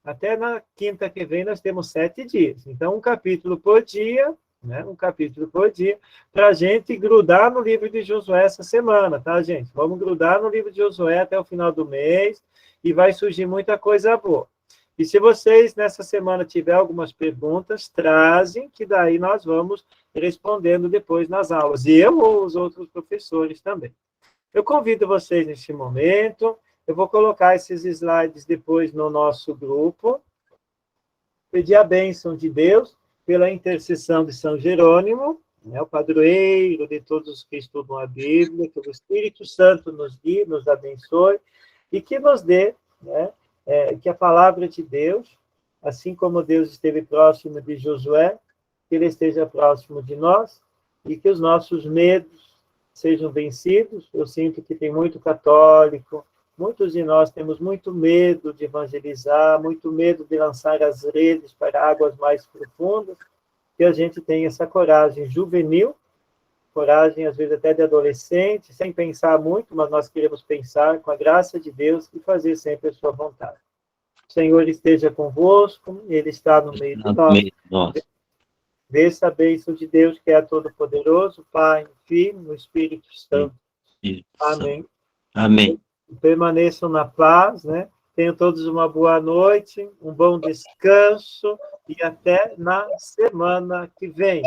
Até na quinta que vem, nós temos 7 dias. Então, um capítulo por dia, né? Um capítulo por dia, para a gente grudar no livro de Josué essa semana, tá, gente? Vamos grudar no livro de Josué até o final do mês e vai surgir muita coisa boa. E se vocês, nessa semana, tiver algumas perguntas, trazem, que daí nós vamos respondendo depois nas aulas. E eu ou os outros professores também. Eu convido vocês neste momento, eu vou colocar esses slides depois no nosso grupo, pedir a bênção de Deus pela intercessão de São Jerônimo, né, o padroeiro de todos os que estudam a Bíblia, que o Espírito Santo nos guie, nos abençoe, e que nos dê, né, que a palavra de Deus, assim como Deus esteve próximo de Josué, que ele esteja próximo de nós, e que os nossos medos sejam vencidos. Eu sinto que tem muito católico, muitos de nós temos muito medo de evangelizar, muito medo de lançar as redes para águas mais profundas, que a gente tenha essa coragem juvenil, coragem, às vezes, até de adolescente, sem pensar muito, mas nós queremos pensar com a graça de Deus e fazer sempre a sua vontade. O Senhor esteja convosco, Ele está no meio de nós. Desça a bênção de Deus, que é todo-poderoso, Pai, Filho, no Espírito Santo. Amém. Amém. Permaneçam na paz, né? Tenham todos uma boa noite, um bom descanso e até na semana que vem.